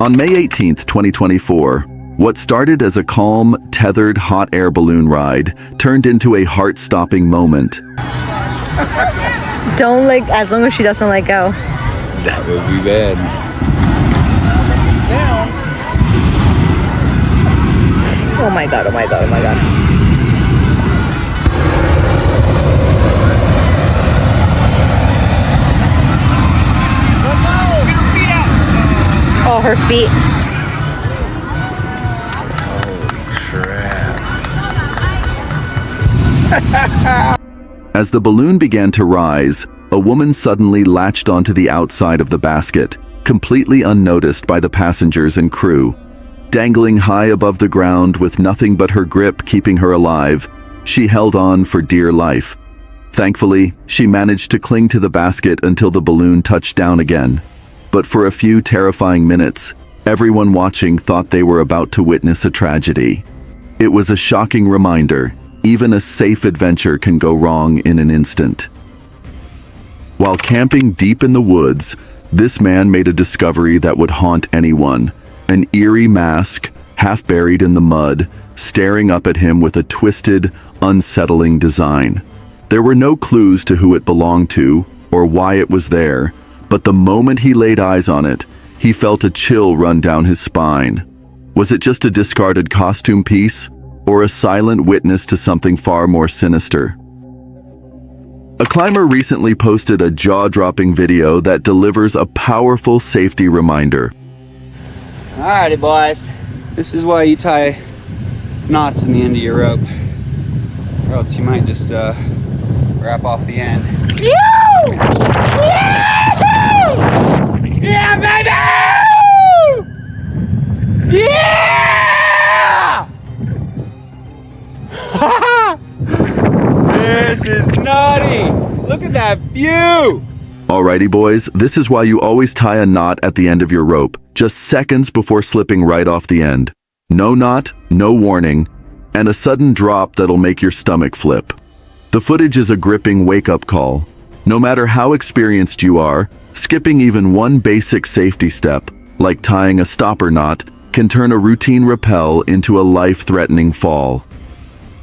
On May 18th, 2024, what started as a calm, tethered hot air balloon ride turned into a heart-stopping moment. Don't as long as she doesn't let go. That would be bad. Oh my god, oh my god, oh my god. Oh, her feet. As the balloon began to rise, a woman suddenly latched onto the outside of the basket, completely unnoticed by the passengers and crew. Dangling high above the ground with nothing but her grip keeping her alive, she held on for dear life. Thankfully, she managed to cling to the basket until the balloon touched down again. But for a few terrifying minutes, everyone watching thought they were about to witness a tragedy. It was a shocking reminder. Even a safe adventure can go wrong in an instant. While camping deep in the woods, this man made a discovery that would haunt anyone. An eerie mask, half buried in the mud, staring up at him with a twisted, unsettling design. There were no clues to who it belonged to or why it was there, but the moment he laid eyes on it, he felt a chill run down his spine. Was it just a discarded costume piece, or a silent witness to something far more sinister? A climber recently posted a jaw-dropping video that delivers a powerful safety reminder. Alrighty, boys. This is why you tie knots in the end of your rope, or else you might just wrap off the end. Yeah, baby! Yeah! This is nutty! Look at that view! Alrighty boys, this is why you always tie a knot at the end of your rope, just seconds before slipping right off the end. No knot, no warning, and a sudden drop that'll make your stomach flip. The footage is a gripping wake-up call. No matter how experienced you are, skipping even one basic safety step, like tying a stopper knot, can turn a routine rappel into a life-threatening fall.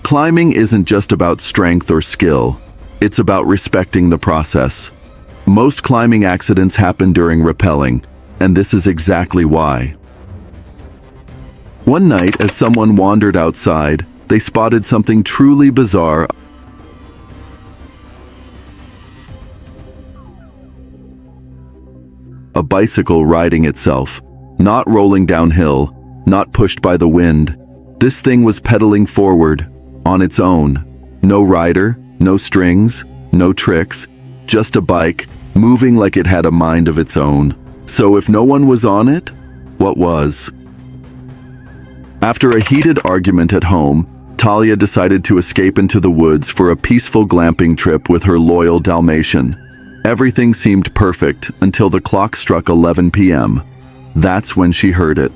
Climbing isn't just about strength or skill. It's about respecting the process. Most climbing accidents happen during rappelling, and this is exactly why. One night, as someone wandered outside, they spotted something truly bizarre. A bicycle riding itself, not rolling downhill, not pushed by the wind. This thing was pedaling forward, on its own. No rider, no strings, no tricks, just a bike, moving like it had a mind of its own. So if no one was on it, what was? After a heated argument at home, Talia decided to escape into the woods for a peaceful glamping trip with her loyal Dalmatian. Everything seemed perfect until the clock struck 11 p.m. That's when she heard it.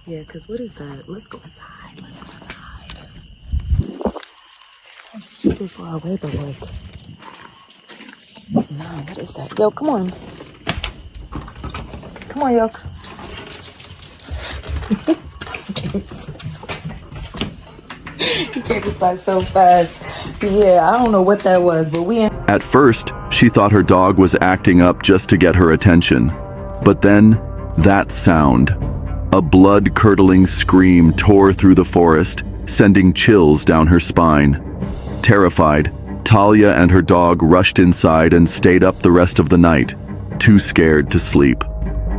Yeah, because what is that? Let's go inside. Let's go inside. super far away, but like, no, what is that? Yo, come on. Come on, Yoke. He came inside so fast. Yeah, I don't know what that was, but we... At first, she thought her dog was acting up just to get her attention. But then, that sound. A blood-curdling scream tore through the forest, sending chills down her spine. Terrified, Talia and her dog rushed inside and stayed up the rest of the night, too scared to sleep.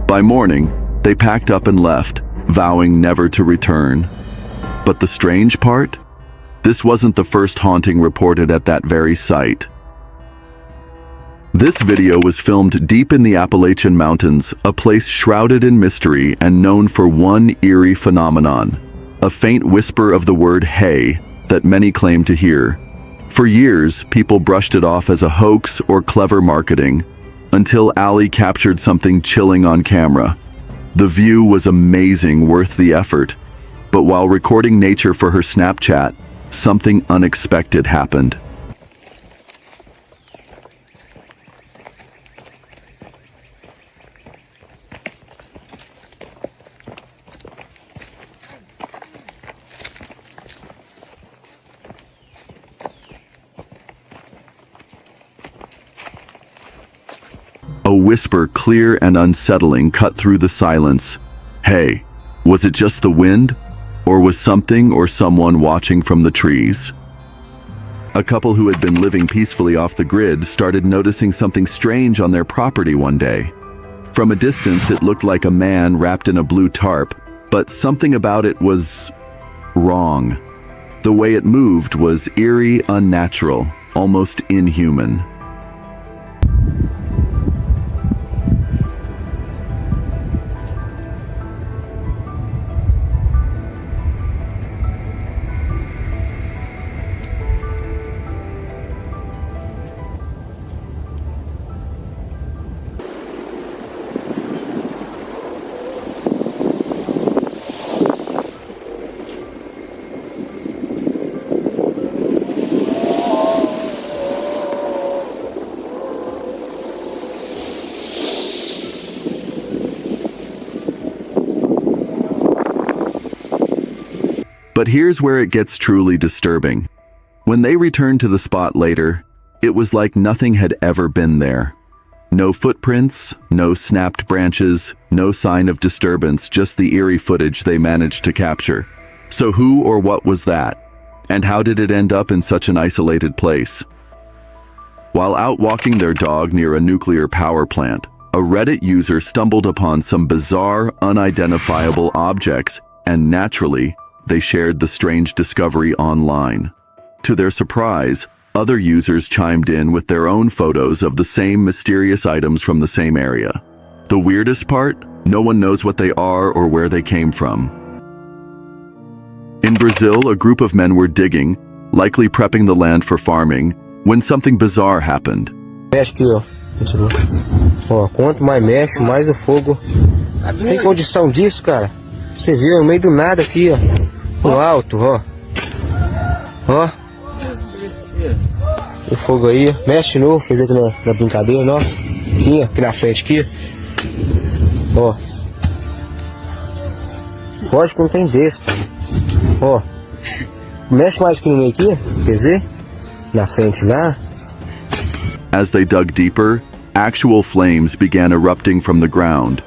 By morning, they packed up and left, vowing never to return. But the strange part? This wasn't the first haunting reported at that very site. This video was filmed deep in the Appalachian Mountains, a place shrouded in mystery and known for one eerie phenomenon, a faint whisper of the word "hey" that many claim to hear. For years, people brushed it off as a hoax or clever marketing, until Allie captured something chilling on camera. The view was amazing, worth the effort. But while recording nature for her Snapchat, something unexpected happened. A whisper, clear and unsettling, cut through the silence. Hey, was it just the wind? Or was something or someone watching from the trees? A couple who had been living peacefully off the grid started noticing something strange on their property one day. From a distance, it looked like a man wrapped in a blue tarp, but something about it was wrong. The way it moved was eerie, unnatural, almost inhuman. But here's where it gets truly disturbing. When they returned to the spot later, it was like nothing had ever been there. No footprints, no snapped branches, no sign of disturbance, just the eerie footage they managed to capture. So who or what was that? And how did it end up in such an isolated place? While out walking their dog near a nuclear power plant, a Reddit user stumbled upon some bizarre, unidentifiable objects, and naturally, they shared the strange discovery online. To their surprise, other users chimed in with their own photos of the same mysterious items from the same area. The weirdest part? No one knows what they are or where they came from. In Brazil, a group of men were digging, likely prepping the land for farming, when something bizarre happened. Mexe aqui, ó. Ó, quanto mais mexe, mais o fogo. Tem condição disso, cara? Você viu, no meio do nada aqui, ó. No alto, ó. Ó. O fogo aí, mexe de novo, quer dizer que na brincadeira, nossa. Aqui, ó, aqui na frente, aqui. Ó. Lógico que não tem desse, cara. Ó. Mexe mais aqui no meio aqui, quer dizer? Na frente lá. As they dug deeper, actual flames began erupting from the ground.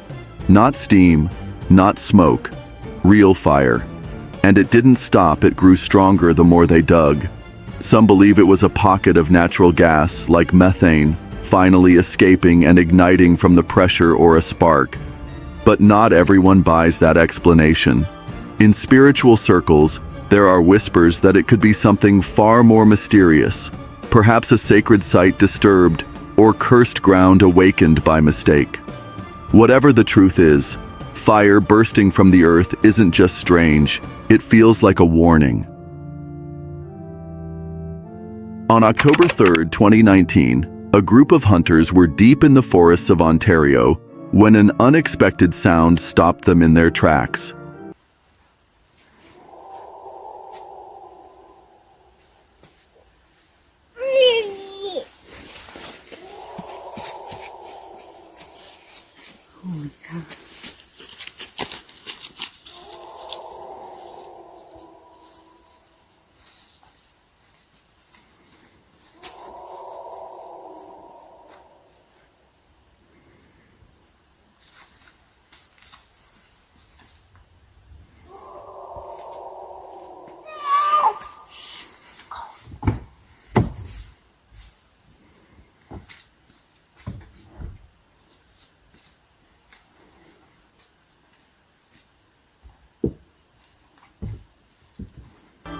Not steam, not smoke, real fire. And it didn't stop, it grew stronger the more they dug. Some believe it was a pocket of natural gas, like methane, finally escaping and igniting from the pressure or a spark. But not everyone buys that explanation. In spiritual circles, there are whispers that it could be something far more mysterious, perhaps a sacred site disturbed or cursed ground awakened by mistake. Whatever the truth is, fire bursting from the earth isn't just strange, it feels like a warning. On October 3, 2019, a group of hunters were deep in the forests of Ontario when an unexpected sound stopped them in their tracks.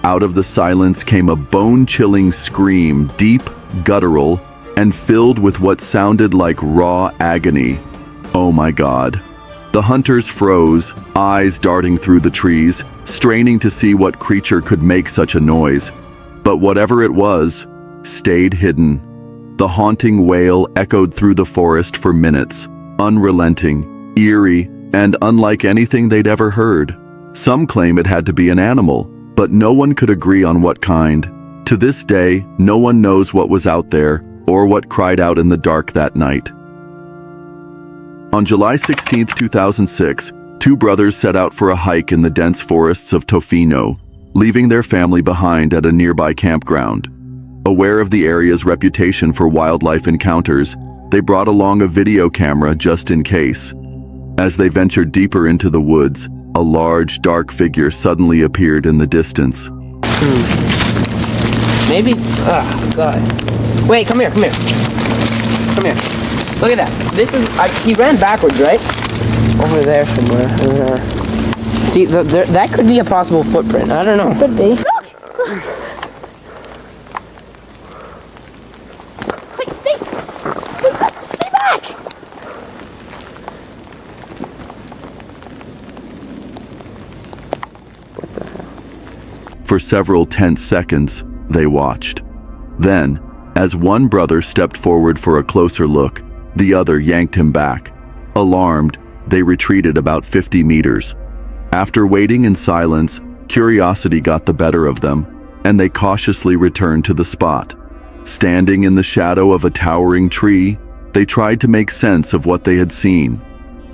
Out of the silence came a bone-chilling scream, deep, guttural, and filled with what sounded like raw agony. Oh my God. The hunters froze, eyes darting through the trees, straining to see what creature could make such a noise. But whatever it was, stayed hidden. The haunting wail echoed through the forest for minutes, unrelenting, eerie, and unlike anything they'd ever heard. Some claim it had to be an animal, but no one could agree on what kind. To this day, no one knows what was out there or what cried out in the dark that night. On July 16, 2006, two brothers set out for a hike in the dense forests of Tofino, leaving their family behind at a nearby campground. Aware of the area's reputation for wildlife encounters, they brought along a video camera just in case. As they ventured deeper into the woods, a large, dark figure suddenly appeared in the distance. Maybe? Oh, God. Wait, come here. Come here. Look at that. This is, he ran backwards, right? Over there somewhere. See, that could be a possible footprint. I don't know. Could be. Wait, stay back! For several tense seconds, they watched. Then, as one brother stepped forward for a closer look, the other yanked him back. Alarmed, they retreated about 50 meters. After waiting in silence, curiosity got the better of them, and they cautiously returned to the spot. Standing in the shadow of a towering tree, they tried to make sense of what they had seen.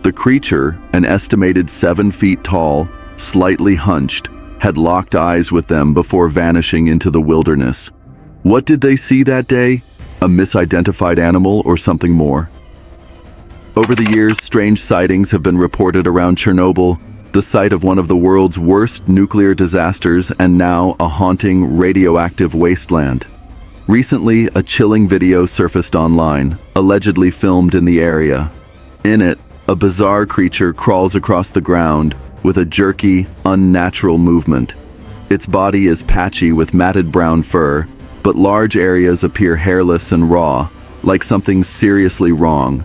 The creature, an estimated 7 feet tall, slightly hunched, had locked eyes with them before vanishing into the wilderness. What did they see that day? A misidentified animal or something more? Over the years, strange sightings have been reported around Chernobyl, the site of one of the world's worst nuclear disasters and now a haunting radioactive wasteland. Recently, a chilling video surfaced online, allegedly filmed in the area. In it, a bizarre creature crawls across the ground with a jerky, unnatural movement. Its body is patchy with matted brown fur, but large areas appear hairless and raw, like something's seriously wrong.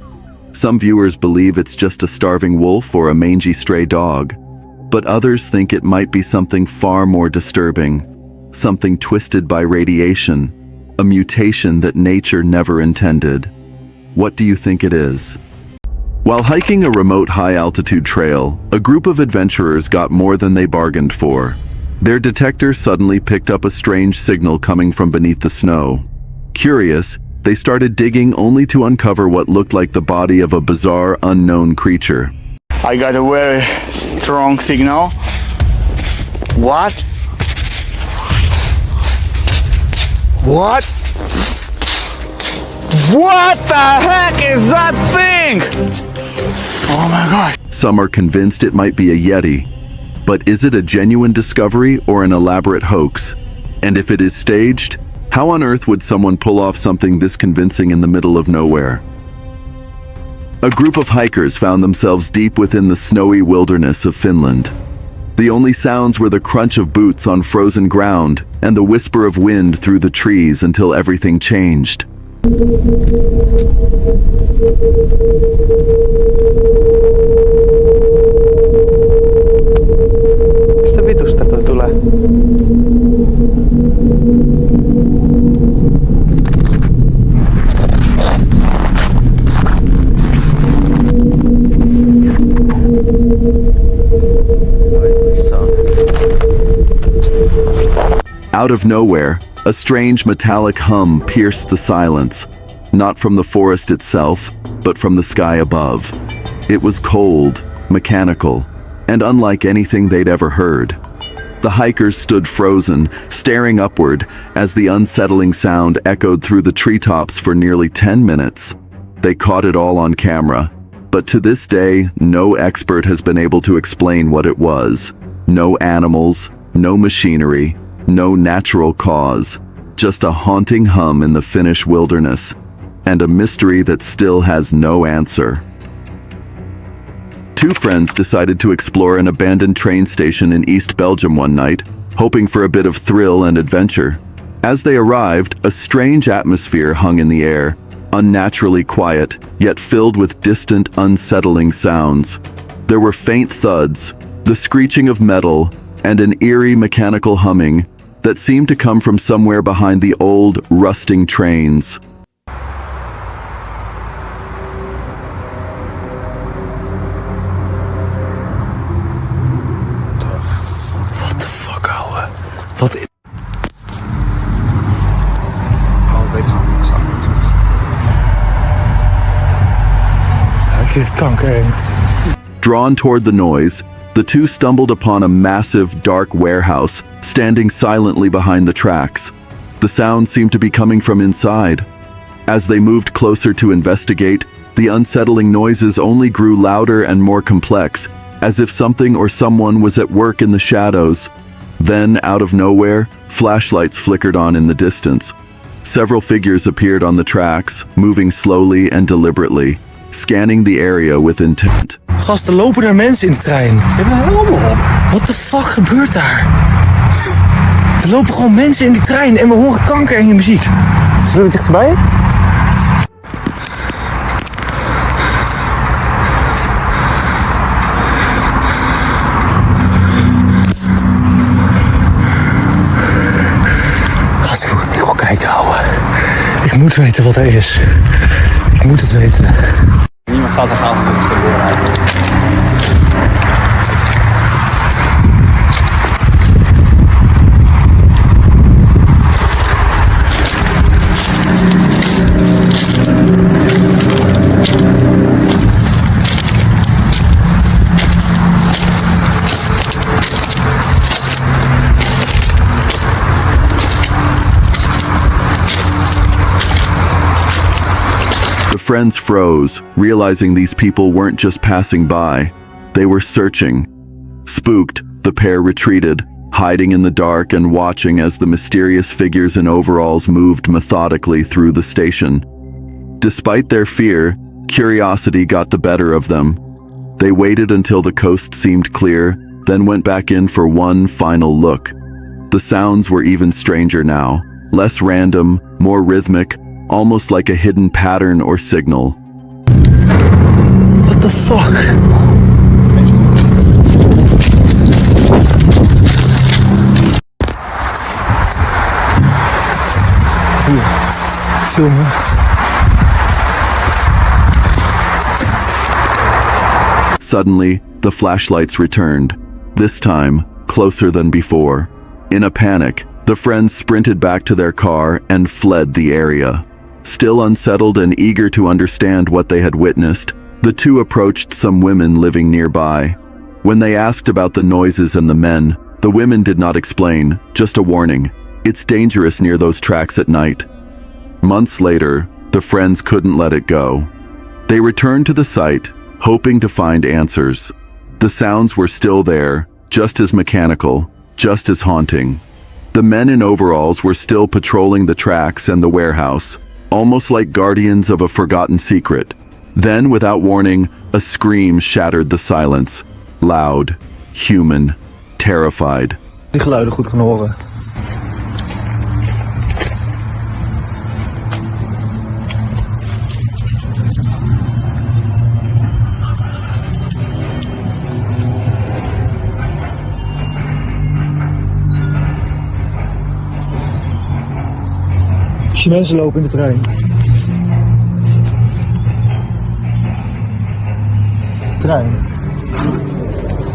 Some viewers believe it's just a starving wolf or a mangy stray dog, but others think it might be something far more disturbing, something twisted by radiation, a mutation that nature never intended. What do you think it is? While hiking a remote high-altitude trail, a group of adventurers got more than they bargained for. Their detector suddenly picked up a strange signal coming from beneath the snow. Curious, they started digging only to uncover what looked like the body of a bizarre, unknown creature. I got a very strong signal. What? What? What the heck is that thing? Oh my God. Some are convinced it might be a Yeti. But is it a genuine discovery or an elaborate hoax? And if it is staged, how on earth would someone pull off something this convincing in the middle of nowhere? A group of hikers found themselves deep within the snowy wilderness of Finland. The only sounds were the crunch of boots on frozen ground and the whisper of wind through the trees until everything changed. Mistä vitusta toi tulee? Out of nowhere, a strange metallic hum pierced the silence, not from the forest itself, but from the sky above. It was cold, mechanical, and unlike anything they'd ever heard. The hikers stood frozen, staring upward as the unsettling sound echoed through the treetops for nearly 10 minutes. They caught it all on camera, but to this day, no expert has been able to explain what it was. No animals, no machinery, no natural cause, just a haunting hum in the Finnish wilderness, and a mystery that still has no answer. Two friends decided to explore an abandoned train station in East Belgium one night, hoping for a bit of thrill and adventure. As they arrived, a strange atmosphere hung in the air, unnaturally quiet, yet filled with distant, unsettling sounds. There were faint thuds, the screeching of metal, and an eerie mechanical humming that seemed to come from somewhere behind the old, rusting trains. What the fuck, ouwe? Wat is... Ik zit kanker in. Drawn toward the noise, the two stumbled upon a massive, dark warehouse standing silently behind the tracks. The sound seemed to be coming from inside. As they moved closer to investigate, the unsettling noises only grew louder and more complex, as if something or someone was at work in the shadows. Then, out of nowhere, flashlights flickered on in the distance. Several figures appeared on the tracks, moving slowly and deliberately, scanning the area with intent. Gasten, lopen er mensen in de trein? Ze hebben helmen op. What the fuck gebeurt daar? Er lopen gewoon mensen in die trein en we horen kanker en je muziek. Zullen we dichterbij? Gasten, ik wil kijken, ouwe. Ik moet weten wat er is. Ik moet het weten. Niemand gaat er gaan voor het vooruit. The friends froze, realizing these people weren't just passing by. They were searching. Spooked, the pair retreated, hiding in the dark and watching as the mysterious figures in overalls moved methodically through the station. Despite their fear, curiosity got the better of them. They waited until the coast seemed clear, then went back in for one final look. The sounds were even stranger now, less random, more rhythmic, almost like a hidden pattern or signal. What the fuck? Filmen. Suddenly, the flashlights returned, this time closer than before. In a panic, the friends sprinted back to their car and fled the area. Still unsettled and eager to understand what they had witnessed, the two approached some women living nearby. When they asked about the noises and the men, the women did not explain, just a warning. It's dangerous near those tracks at night. Months later, the friends couldn't let it go. They returned to the site, hoping to find answers. The sounds were still there, just as mechanical, just as haunting. The men in overalls were still patrolling the tracks and the warehouse, almost like guardians of a forgotten secret. Then, without warning, a scream shattered the silence. Loud, human, terrified. Die geluiden goed kunnen horen. Ik zie mensen lopen in de trein. Trein.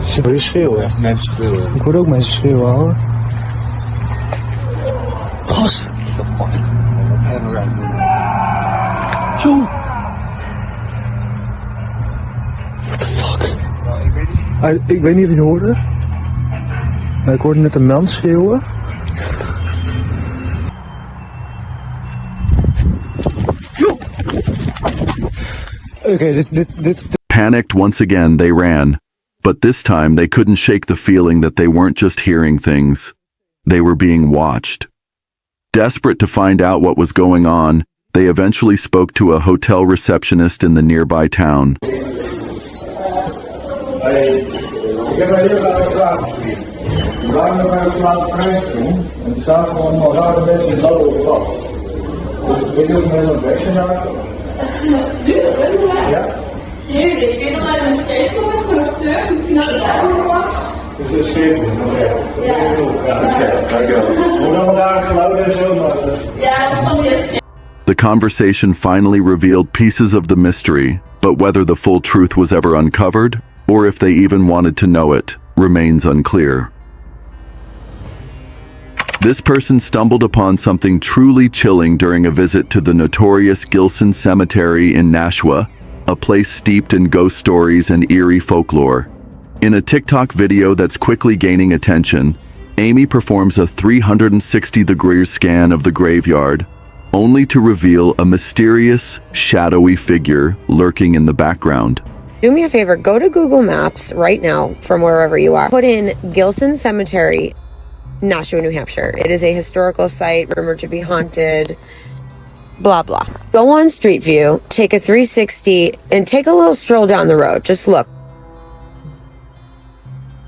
Ze willen schreeuwen. Mensen schreeuwen. Ik hoor ook mensen schreeuwen, hoor. Gast! Yo! What the fuck? Ik weet niet of je het hoorde. Maar ik hoorde net een man schreeuwen. Okay, dit. Panicked once again, they ran. But this time, they couldn't shake the feeling that they weren't just hearing things. They were being watched. Desperate to find out what was going on, they eventually spoke to a hotel receptionist in the nearby town. waren nog even laten prijs doen. En er staan gewoon nog rare mensen in dat op pad. Dus weet je ook met een wegje daar? Ja? Nee, ik weet dat hij een scheepje was voor de thuis. Misschien dat het daar nog was. Dus een scheepje, oké. Ja, oké, dankjewel. Hoe dan we daar geluiden en zo maken? Ja, dat is van die scheepje. The conversation finally revealed pieces of the mystery, but whether the full truth was ever uncovered, or if they even wanted to know it, remains unclear. This person stumbled upon something truly chilling during a visit to the notorious Gilson Cemetery in Nashua, a place steeped in ghost stories and eerie folklore. In a TikTok video that's quickly gaining attention, Amy performs a 360-degree scan of the graveyard, only to reveal a mysterious, shadowy figure lurking in the background. Do me a favor, go to Google Maps right now from wherever you are. Put in Gilson Cemetery, Nashua, New Hampshire. It is a historical site rumored to be haunted, blah, blah. Go on Street View, take a 360, and take a little stroll down the road. Just look.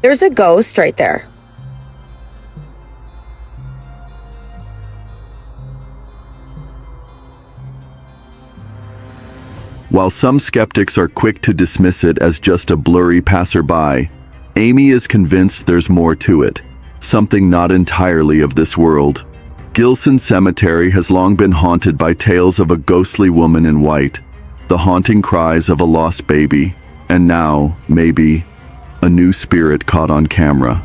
There's a ghost right there. While some skeptics are quick to dismiss it as just a blurry passerby, Amy is convinced there's more to it, something not entirely of this world. Gilson Cemetery has long been haunted by tales of a ghostly woman in white, the haunting cries of a lost baby, and now, maybe, a new spirit caught on camera.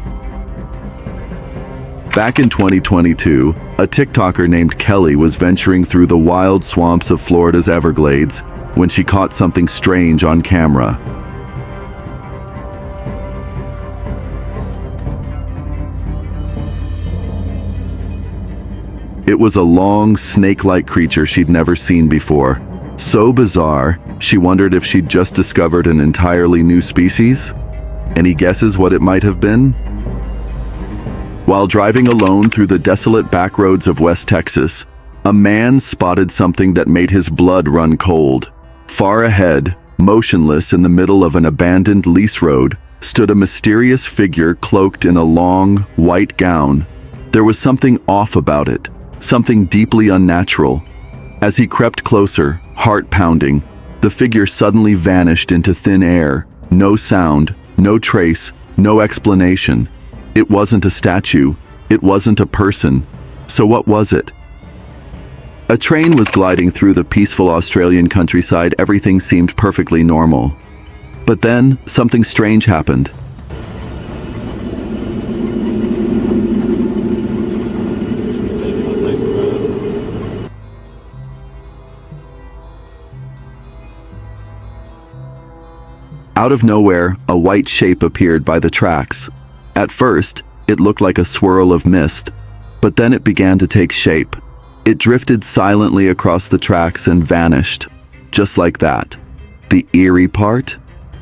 Back in 2022, a TikToker named Kelly was venturing through the wild swamps of Florida's Everglades when she caught something strange on camera. It was a long, snake-like creature she'd never seen before. So bizarre, she wondered if she'd just discovered an entirely new species. Any guesses what it might have been? While driving alone through the desolate back roads of West Texas, a man spotted something that made his blood run cold. Far ahead, motionless in the middle of an abandoned lease road, stood a mysterious figure cloaked in a long, white gown. There was something off about it, something deeply unnatural. As he crept closer, heart pounding, the figure suddenly vanished into thin air. No sound, no trace, no explanation. It wasn't a statue. It wasn't a person. So what was it? A train was gliding through the peaceful Australian countryside. Everything seemed perfectly normal. But then, something strange happened. Out of nowhere, a white shape appeared by the tracks. At first, it looked like a swirl of mist, but then it began to take shape. It drifted silently across the tracks and vanished, just like that. The eerie part?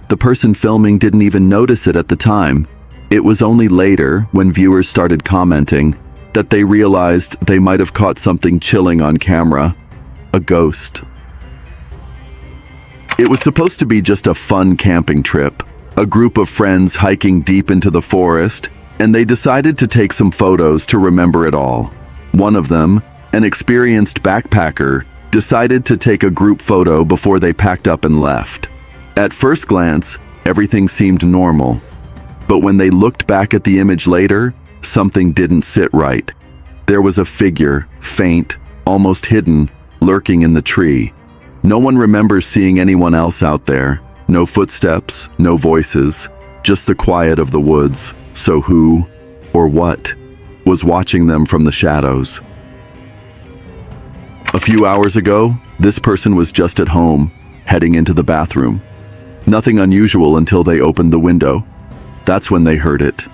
The person filming didn't even notice it at the time. It was only later, when viewers started commenting, that they realized they might have caught something chilling on camera. A ghost. It was supposed to be just a fun camping trip, a group of friends hiking deep into the forest, and they decided to take some photos to remember it all. One of them, an experienced backpacker, decided to take a group photo before they packed up and left. At first glance, everything seemed normal. But when they looked back at the image later, something didn't sit right. There was a figure, faint, almost hidden, lurking in the tree. No one remembers seeing anyone else out there. No footsteps, no voices, just the quiet of the woods. So who, or what, was watching them from the shadows? A few hours ago, this person was just at home, heading into the bathroom. Nothing unusual until they opened the window. That's when they heard it.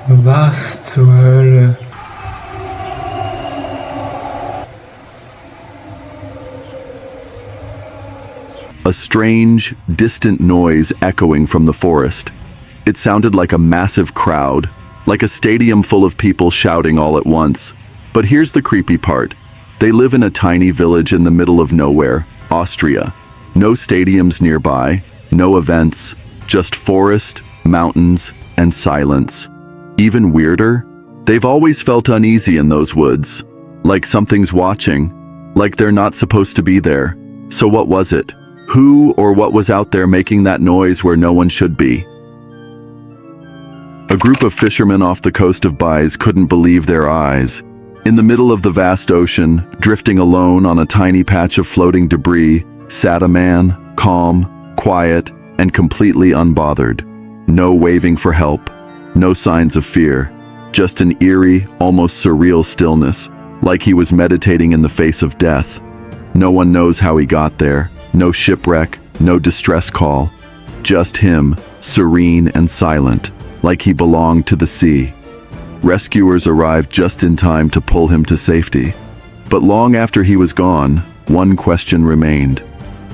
Was zur Hölle? A strange, distant noise echoing from the forest. It sounded like a massive crowd, like a stadium full of people shouting all at once. But here's the creepy part. They live in a tiny village in the middle of nowhere, Austria. No stadiums nearby, no events, just forest, mountains, and silence. Even weirder, they've always felt uneasy in those woods, like something's watching, like they're not supposed to be there. So what was it? Who or what was out there making that noise where no one should be? A group of fishermen off the coast of Bise couldn't believe their eyes. In the middle of the vast ocean, drifting alone on a tiny patch of floating debris, sat a man, calm, quiet, and completely unbothered. No waving for help, no signs of fear, just an eerie, almost surreal stillness, like he was meditating in the face of death. No one knows how he got there, no shipwreck, no distress call, just him, serene and silent, like he belonged to the sea. Rescuers arrived just in time to pull him to safety. But long after he was gone, one question remained.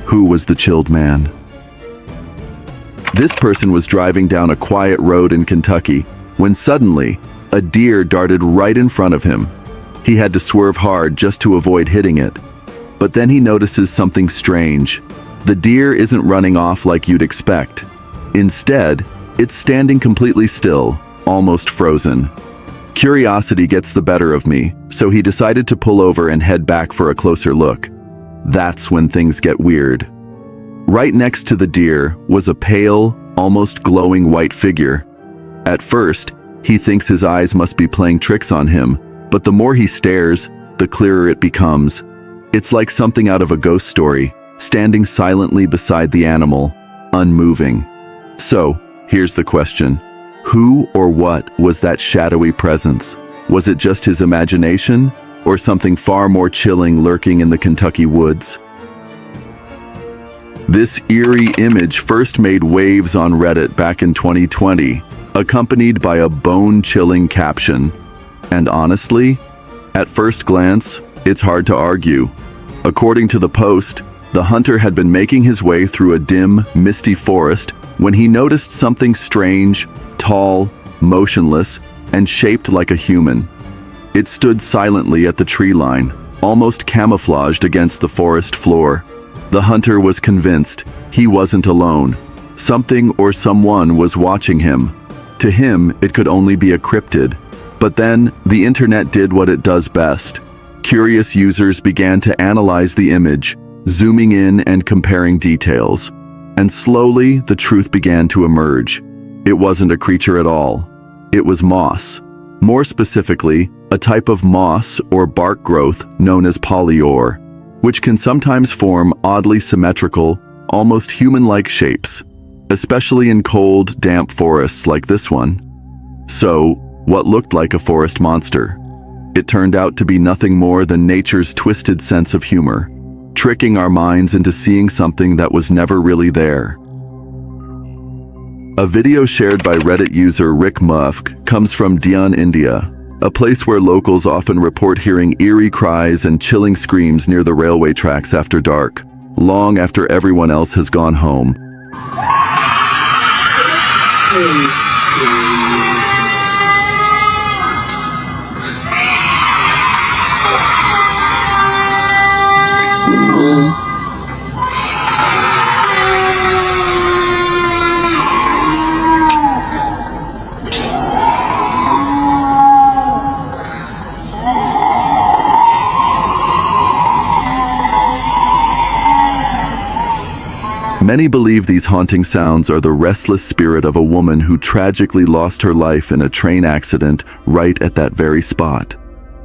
Who was the chilled man? This person was driving down a quiet road in Kentucky when suddenly a deer darted right in front of him. He had to swerve hard just to avoid hitting it. But then he notices something strange. The deer isn't running off like you'd expect. Instead, it's standing completely still, almost frozen. Curiosity gets the better of me, so he decided to pull over and head back for a closer look. That's when things get weird. Right next to the deer was a pale, almost glowing white figure. At first, he thinks his eyes must be playing tricks on him, but the more he stares, the clearer it becomes. It's like something out of a ghost story, standing silently beside the animal, unmoving. So, here's the question. Who or what was that shadowy presence? Was it just his imagination, or something far more chilling lurking in the Kentucky woods? This eerie image first made waves on Reddit back in 2020, accompanied by a bone-chilling caption. And honestly, at first glance, it's hard to argue. According to the post, the hunter had been making his way through a dim, misty forest when he noticed something strange, tall, motionless, and shaped like a human. It stood silently at the tree line, almost camouflaged against the forest floor. The hunter was convinced he wasn't alone. Something or someone was watching him. To him, it could only be a cryptid. But then, the internet did what it does best. Curious users began to analyze the image, zooming in and comparing details. And slowly, the truth began to emerge. It wasn't a creature at all. It was moss. More specifically, a type of moss or bark growth known as polyore, which can sometimes form oddly symmetrical, almost human-like shapes, especially in cold, damp forests like this one. So, what looked like a forest monster? It turned out to be nothing more than nature's twisted sense of humor, tricking our minds into seeing something that was never really there. A video shared by Reddit user Rick Musk comes from Dion, India, a place where locals often report hearing eerie cries and chilling screams near the railway tracks after dark, long after everyone else has gone home. Many believe these haunting sounds are the restless spirit of a woman who tragically lost her life in a train accident right at that very spot.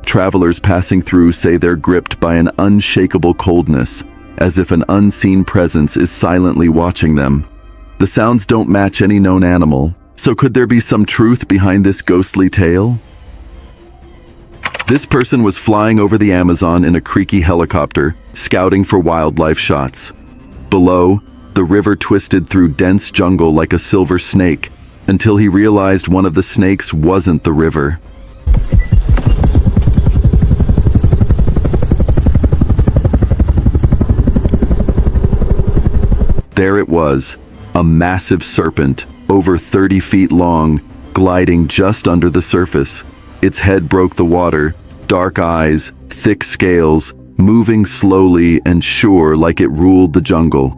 Travelers passing through say they're gripped by an unshakable coldness, as if an unseen presence is silently watching them. The sounds don't match any known animal, so could there be some truth behind this ghostly tale? This person was flying over the Amazon in a creaky helicopter, scouting for wildlife shots. Below, the river twisted through dense jungle like a silver snake, until he realized one of the snakes wasn't the river. There it was, a massive serpent, over 30 feet long, gliding just under the surface. Its head broke the water, dark eyes, thick scales, moving slowly and sure like it ruled the jungle.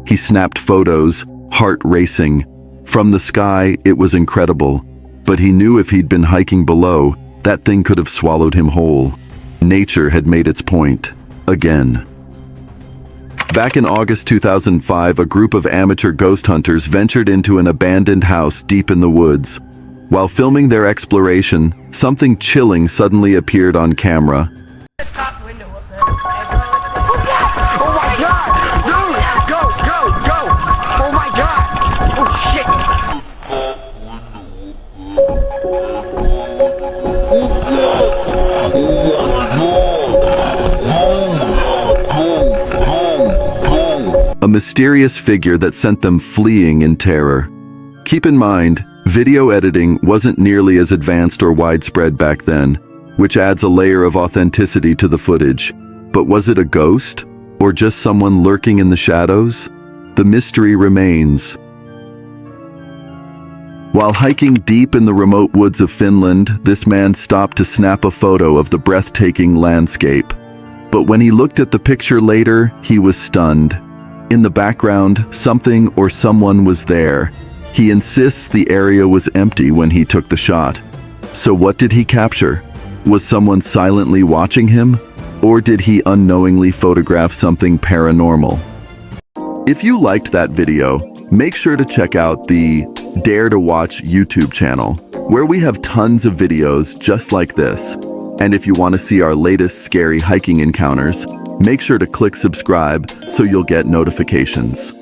He snapped photos, heart racing. From the sky, it was incredible, but he knew if he'd been hiking below, that thing could have swallowed him whole. Nature had made its point, again. Back in August 2005, a group of amateur ghost hunters ventured into an abandoned house deep in the woods. While filming their exploration, something chilling suddenly appeared on camera. A mysterious figure that sent them fleeing in terror. Keep in mind, video editing wasn't nearly as advanced or widespread back then, which adds a layer of authenticity to the footage. But was it a ghost? Or just someone lurking in the shadows? The mystery remains. While hiking deep in the remote woods of Finland, this man stopped to snap a photo of the breathtaking landscape. But when he looked at the picture later, he was stunned. In the background, something or someone was there. He insists the area was empty when he took the shot. So what did he capture? Was someone silently watching him? Or did he unknowingly photograph something paranormal? If you liked that video, make sure to check out the Dare to Watch YouTube channel, where we have tons of videos just like this. And if you want to see our latest scary hiking encounters, make sure to click subscribe so you'll get notifications.